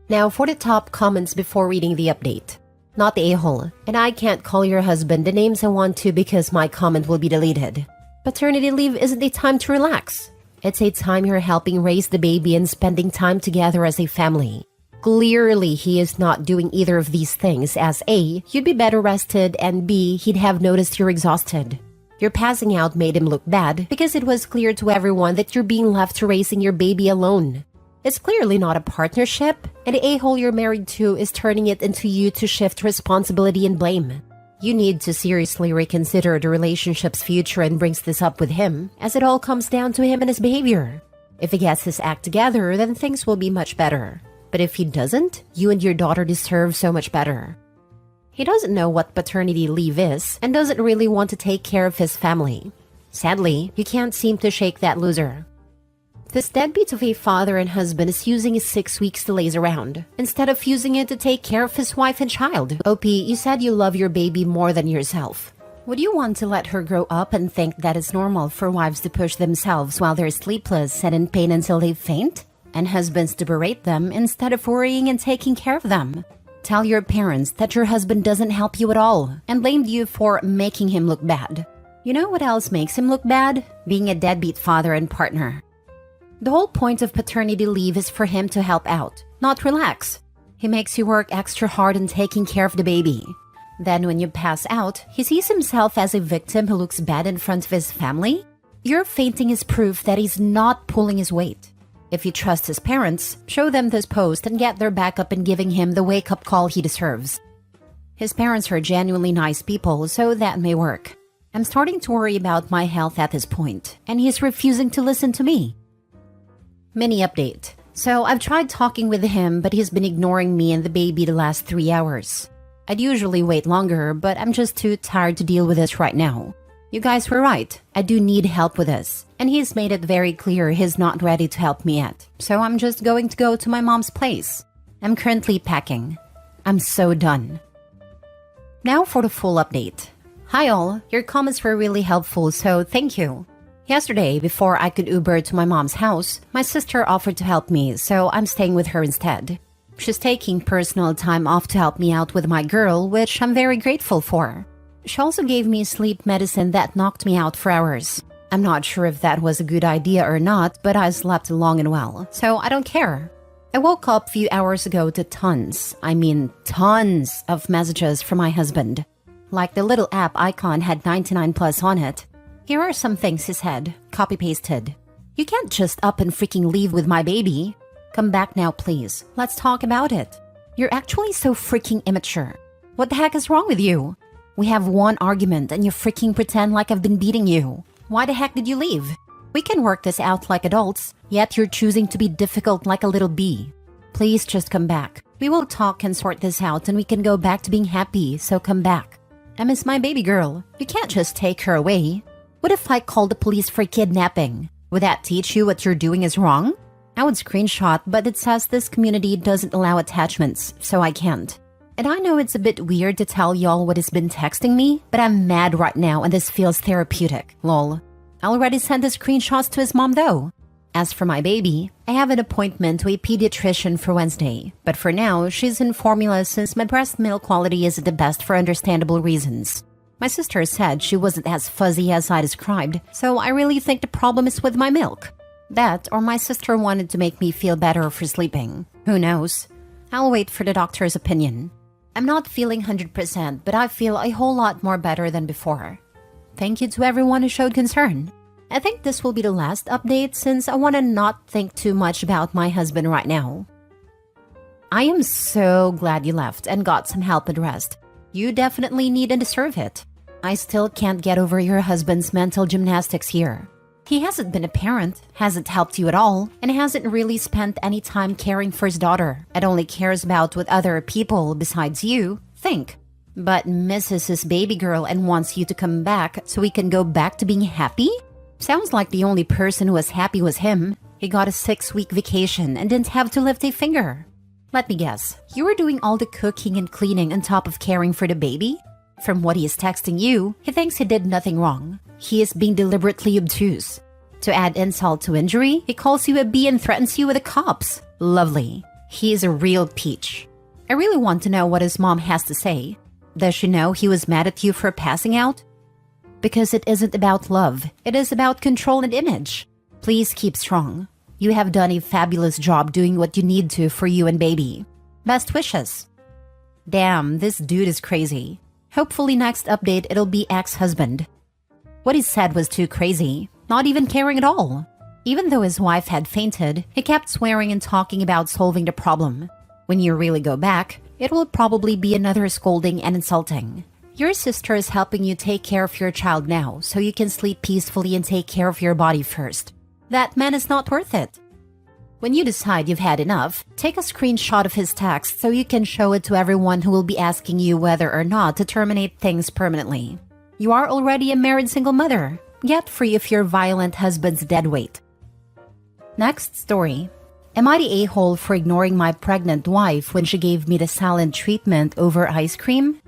Now for the top comments before reading the update. Not the a-hole, and I can't call your husband the names I want to because my comment will be deleted. Paternity leave isn't a time to relax. It's a time you're helping raise the baby and spending time together as a family. Clearly, he is not doing either of these things as A, you'd be better rested, and B, he'd have noticed you're exhausted. Your passing out made him look bad because it was clear to everyone that you're being left to raising your baby alone. It's clearly not a partnership, and the a-hole you're married to is turning it into you to shift responsibility and blame. You need to seriously reconsider the relationship's future and brings this up with him, as it all comes down to him and his behavior. If he gets his act together, then things will be much better. But if he doesn't, you and your daughter deserve so much better. He doesn't know what paternity leave is and doesn't really want to take care of his family. Sadly, you can't seem to shake that loser. This deadbeat of a father and husband is using his 6 weeks to laze around, instead of using it to take care of his wife and child. OP, you said you love your baby more than yourself. Would you want to let her grow up and think that it's normal for wives to push themselves while they're sleepless and in pain until they faint? And husbands to berate them instead of worrying and taking care of them? Tell your parents that your husband doesn't help you at all and blamed you for making him look bad. You know what else makes him look bad? Being a deadbeat father and partner. The whole point of paternity leave is for him to help out, not relax. He makes you work extra hard in taking care of the baby. Then when you pass out, he sees himself as a victim who looks bad in front of his family? Your fainting is proof that he's not pulling his weight. If you trust his parents, show them this post and get their backup in giving him the wake-up call he deserves. His parents are genuinely nice people, so that may work. I'm starting to worry about my health at this point, and he's refusing to listen to me. Mini update. So I've tried talking with him, but he's been ignoring me and the baby the last 3 hours. I'd usually wait longer, but I'm just too tired to deal with this right now. You guys were right. I do need help with this. And he's made it very clear he's not ready to help me yet. So I'm just going to go to my mom's place. I'm currently packing. I'm so done. Now for the full update. Hi all, your comments were really helpful, so thank you. Yesterday, before I could Uber to my mom's house, my sister offered to help me, so I'm staying with her instead. She's taking personal time off to help me out with my girl, which I'm very grateful for. She also gave me sleep medicine that knocked me out for hours. I'm not sure if that was a good idea or not, but I slept long and well, so I don't care. I woke up a few hours ago to tons of messages from my husband. Like the little app icon had 99 plus on it. Here are some things he said, copy-pasted. You can't just up and freaking leave with my baby. Come back now, please. Let's talk about it. You're actually so freaking immature. What the heck is wrong with you? We have one argument and you freaking pretend like I've been beating you. Why the heck did you leave? We can work this out like adults, yet you're choosing to be difficult like a little bee. Please just come back. We will talk and sort this out and we can go back to being happy, so come back. I miss my baby girl. You can't just take her away. What if I called the police for kidnapping? Would that teach you what you're doing is wrong? I would screenshot, but it says this community doesn't allow attachments, so I can't. And I know it's a bit weird to tell y'all what he's been texting me, but I'm mad right now and this feels therapeutic, lol. I already sent the screenshots to his mom though. As for my baby, I have an appointment to a pediatrician for Wednesday, but for now, she's in formula since my breast milk quality isn't the best for understandable reasons. My sister said she wasn't as fuzzy as I described, so I really think the problem is with my milk. That, or my sister wanted to make me feel better for sleeping. Who knows? I'll wait for the doctor's opinion. I'm not feeling 100%, but I feel a whole lot more better than before. Thank you to everyone who showed concern. I think this will be the last update since I want to not think too much about my husband right now. I am so glad you left and got some help and rest. You definitely need and deserve it. I still can't get over your husband's mental gymnastics here. He hasn't been a parent, hasn't helped you at all, and hasn't really spent any time caring for his daughter, and only cares about what other people besides you think. But misses his baby girl and wants you to come back so he can go back to being happy? Sounds like the only person who was happy was him. He got a 6-week vacation and didn't have to lift a finger. Let me guess, you were doing all the cooking and cleaning on top of caring for the baby? From what he is texting you, he thinks he did nothing wrong. He is being deliberately obtuse. To add insult to injury, he calls you a bee and threatens you with the cops. Lovely. He is a real peach. I really want to know what his mom has to say. Does she know he was mad at you for passing out? Because it isn't about love. It is about control and image. Please keep strong. You have done a fabulous job doing what you need to for you and baby. Best wishes. Damn, this dude is crazy. Hopefully next update it'll be ex-husband. What he said was too crazy. Not even caring at all. Even though his wife had fainted, he kept swearing and talking about solving the problem. When you really go back, it will probably be another scolding and insulting. Your sister is helping you take care of your child now, so you can sleep peacefully and take care of your body first. That man is not worth it. When you decide you've had enough, take a screenshot of his text so you can show it to everyone who will be asking you whether or not to terminate things permanently. You are already a married single mother. Get free of your violent husband's dead weight. Next story. Am I the a-hole for ignoring my pregnant wife when she gave me the silent treatment over ice cream?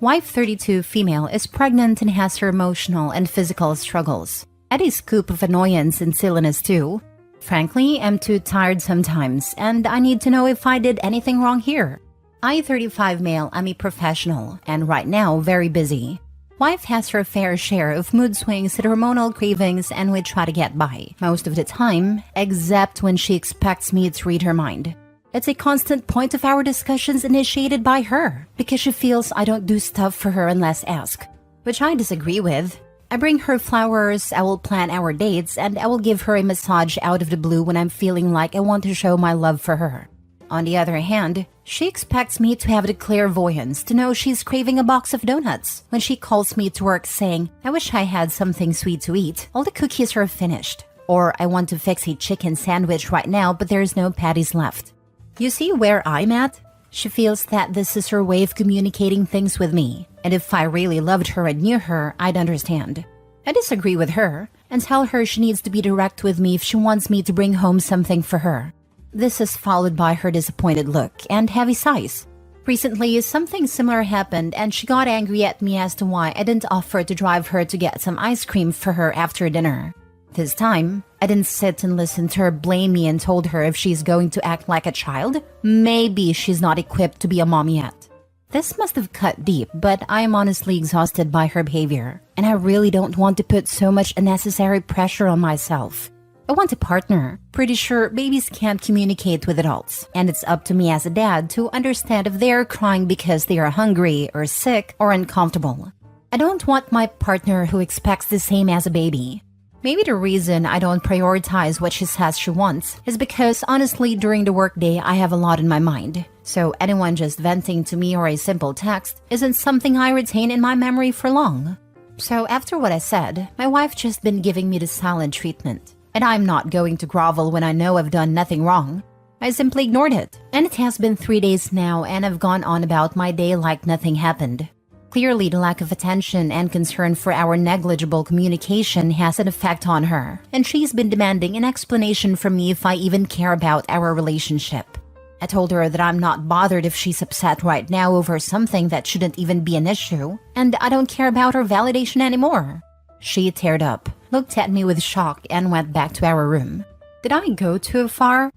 Wife 32 female is pregnant and has her emotional and physical struggles. Add a scoop of annoyance and silliness too. Frankly, I'm too tired sometimes, and I need to know if I did anything wrong here. I 35 male, I'm a professional, and right now very busy. Wife has her fair share of mood swings and hormonal cravings, and we try to get by most of the time, except when she expects me to read her mind. It's a constant point of our discussions initiated by her, because she feels I don't do stuff for her unless asked, which I disagree with. I bring her flowers, I will plan our dates, and I will give her a massage out of the blue when I'm feeling like I want to show my love for her. On the other hand, she expects me to have the clairvoyance to know she's craving a box of donuts when she calls me to work saying, I wish I had something sweet to eat. All the cookies are finished. Or I want to fix a chicken sandwich right now but there's no patties left. You see where I'm at? She feels that this is her way of communicating things with me. And if I really loved her and knew her, I'd understand. I disagree with her and tell her she needs to be direct with me if she wants me to bring home something for her. This is followed by her disappointed look and heavy sighs. Recently, something similar happened and she got angry at me as to why I didn't offer to drive her to get some ice cream for her after dinner. This time, I didn't sit and listen to her blame me and told her if she's going to act like a child, maybe she's not equipped to be a mom yet. This must have cut deep, but I am honestly exhausted by her behavior, and I really don't want to put so much unnecessary pressure on myself. I want a partner. Pretty sure babies can't communicate with adults, and it's up to me as a dad to understand if they're crying because they are hungry or sick or uncomfortable. I don't want my partner who expects the same as a baby. Maybe the reason I don't prioritize what she says she wants is because honestly during the workday I have a lot in my mind. So anyone just venting to me or a simple text isn't something I retain in my memory for long. So after what I said, my wife just been giving me the silent treatment. And I'm not going to grovel when I know I've done nothing wrong. I simply ignored it. And it has been 3 days now and I've gone on about my day like nothing happened. Clearly, the lack of attention and concern for our negligible communication has an effect on her, and she's been demanding an explanation from me if I even care about our relationship. I told her that I'm not bothered if she's upset right now over something that shouldn't even be an issue, and I don't care about her validation anymore. She teared up, looked at me with shock, and went back to our room. Did I go too far?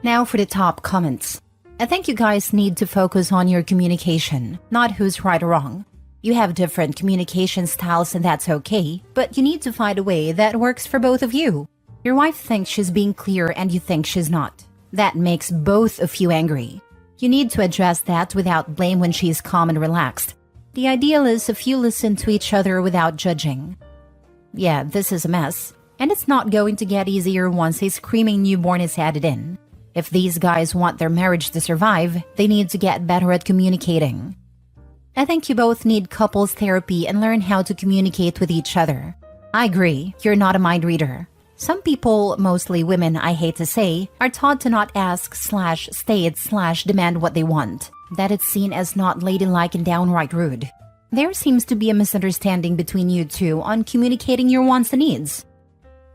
Now for the top comments. I think you guys need to focus on your communication, not who's right or wrong. You have different communication styles and that's okay, but you need to find a way that works for both of you. Your wife thinks she's being clear and you think she's not. That makes both of you angry. You need to address that without blame when she's calm and relaxed. The ideal is if you listen to each other without judging. Yeah, this is a mess, and it's not going to get easier once a screaming newborn is added in. If these guys want their marriage to survive, they need to get better at communicating. I think you both need couples therapy and learn how to communicate with each other. I agree, you're not a mind reader. Some people, mostly women I hate to say, are taught to not ask/state/demand what they want. That it's seen as not ladylike and downright rude. There seems to be a misunderstanding between you two on communicating your wants and needs.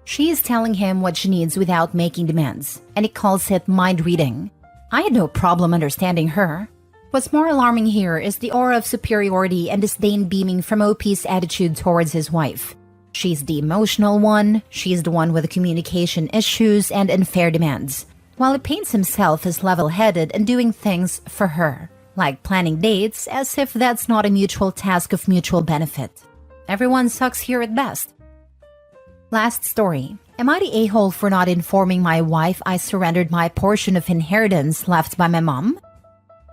She is telling him what she needs without making demands, and he calls it mind reading. I had no problem understanding her. What's more alarming here is the aura of superiority and disdain beaming from OP's attitude towards his wife. She's the emotional one, she's the one with the communication issues and unfair demands, while he paints himself as level-headed and doing things for her, like planning dates, as if that's not a mutual task of mutual benefit. Everyone sucks here at best. Last story. Am I the a-hole for not informing my wife I surrendered my portion of inheritance left by my mom?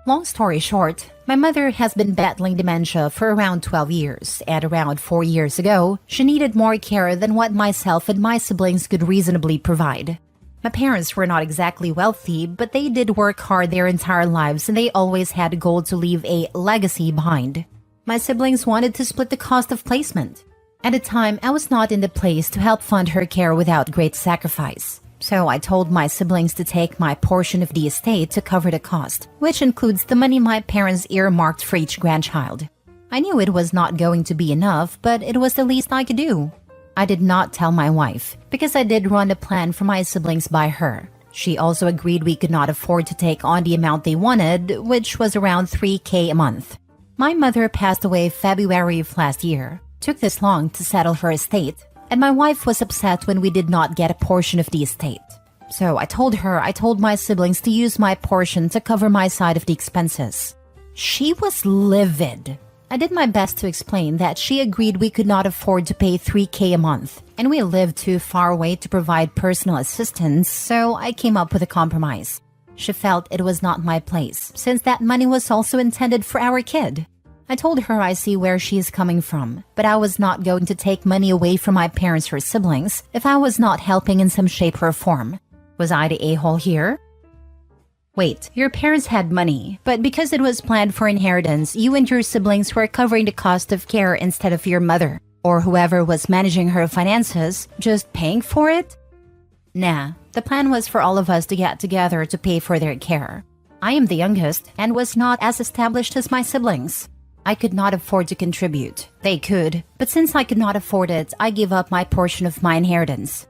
Long story short, my mother has been battling dementia for around 12 years, and around 4 years ago, she needed more care than what myself and my siblings could reasonably provide. My parents were not exactly wealthy, but they did work hard their entire lives and they always had a goal to leave a legacy behind. My siblings wanted to split the cost of placement. At the time, I was not in the place to help fund her care without great sacrifice. So I told my siblings to take my portion of the estate to cover the cost, which includes the money my parents earmarked for each grandchild. I knew it was not going to be enough, but it was the least I could do. I did not tell my wife, because I did run a plan for my siblings by her. She also agreed we could not afford to take on the amount they wanted, which was around $3,000 a month. My mother passed away February of last year. Took this long to settle her estate, and my wife was upset when we did not get a portion of the estate. So I told my siblings to use my portion to cover my side of the expenses. She was livid. I did my best to explain that she agreed we could not afford to pay $3,000 a month, and we lived too far away to provide personal assistance, so I came up with a compromise. She felt it was not my place, since that money was also intended for our kid. I told her I see where she is coming from, but I was not going to take money away from my parents or siblings if I was not helping in some shape or form. Was I the a-hole here? Wait, your parents had money, but because it was planned for inheritance, you and your siblings were covering the cost of care instead of your mother, or whoever was managing her finances, just paying for it? Nah, the plan was for all of us to get together to pay for their care. I am the youngest and was not as established as my siblings. I could not afford to contribute. They could, but since I could not afford it, I gave up my portion of my inheritance.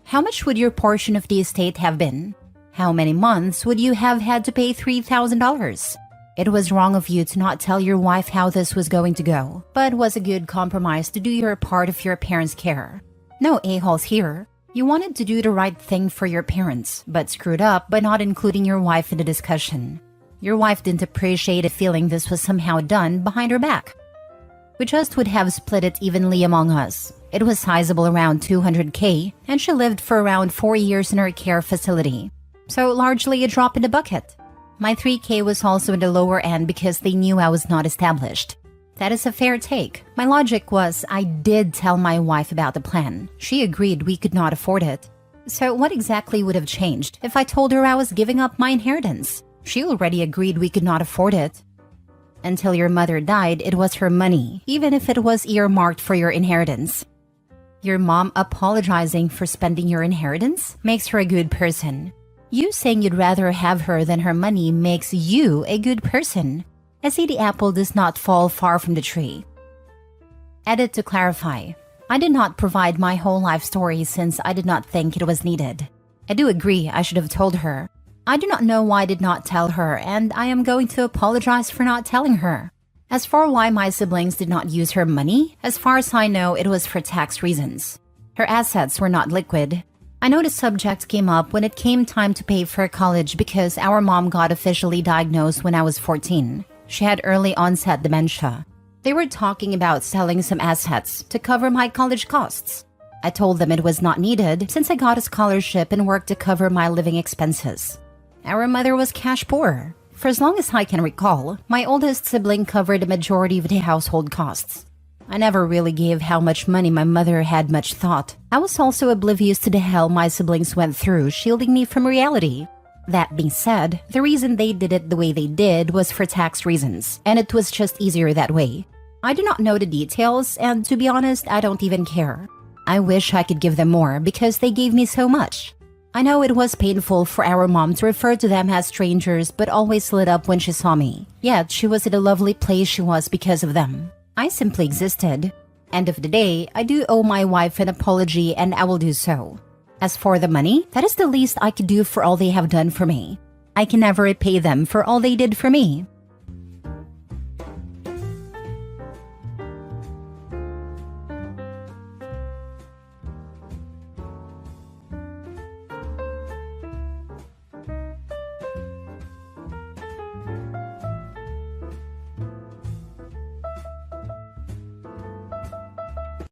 How much would your portion of the estate have been? How many months would you have had to pay $3,000? It was wrong of you to not tell your wife how this was going to go, but was a good compromise to do your part of your parents' care. No a-holes here. You wanted to do the right thing for your parents, but screwed up by not including your wife in the discussion. Your wife didn't appreciate a feeling this was somehow done behind her back. We just would have split it evenly among us. It was sizable, around $200,000, and she lived for around 4 years in her care facility. So largely a drop in the bucket. My $3,000 was also in the lower end because they knew I was not established. That is a fair take. My logic was I did tell my wife about the plan. She agreed we could not afford it. So what exactly would have changed if I told her I was giving up my inheritance? She already agreed we could not afford it. Until your mother died, it was her money, even if it was earmarked for your inheritance. Your mom apologizing for spending your inheritance makes her a good person. You saying you'd rather have her than her money makes you a good person. I see the apple does not fall far from the tree. Edit to clarify. I did not provide my whole life story since I did not think it was needed. I do agree I should have told her. I do not know why I did not tell her, and I am going to apologize for not telling her. As for why my siblings did not use her money, as far as I know, it was for tax reasons. Her assets were not liquid. I know the subject came up when it came time to pay for college because our mom got officially diagnosed when I was 14. She had early onset dementia. They were talking about selling some assets to cover my college costs. I told them it was not needed since I got a scholarship and worked to cover my living expenses. Our mother was cash poor. For as long as I can recall, my oldest sibling covered the majority of the household costs. I never really gave how much money my mother had much thought. I was also oblivious to the hell my siblings went through, shielding me from reality. That being said, the reason they did it the way they did was for tax reasons, and it was just easier that way. I do not know the details, and to be honest, I don't even care. I wish I could give them more because they gave me so much. I know it was painful for our mom to refer to them as strangers, but always lit up when she saw me. Yet she was at a lovely place she was because of them. I simply existed. End of the day, I do owe my wife an apology and I will do so. As for the money, that is the least I could do for all they have done for me. I can never repay them for all they did for me.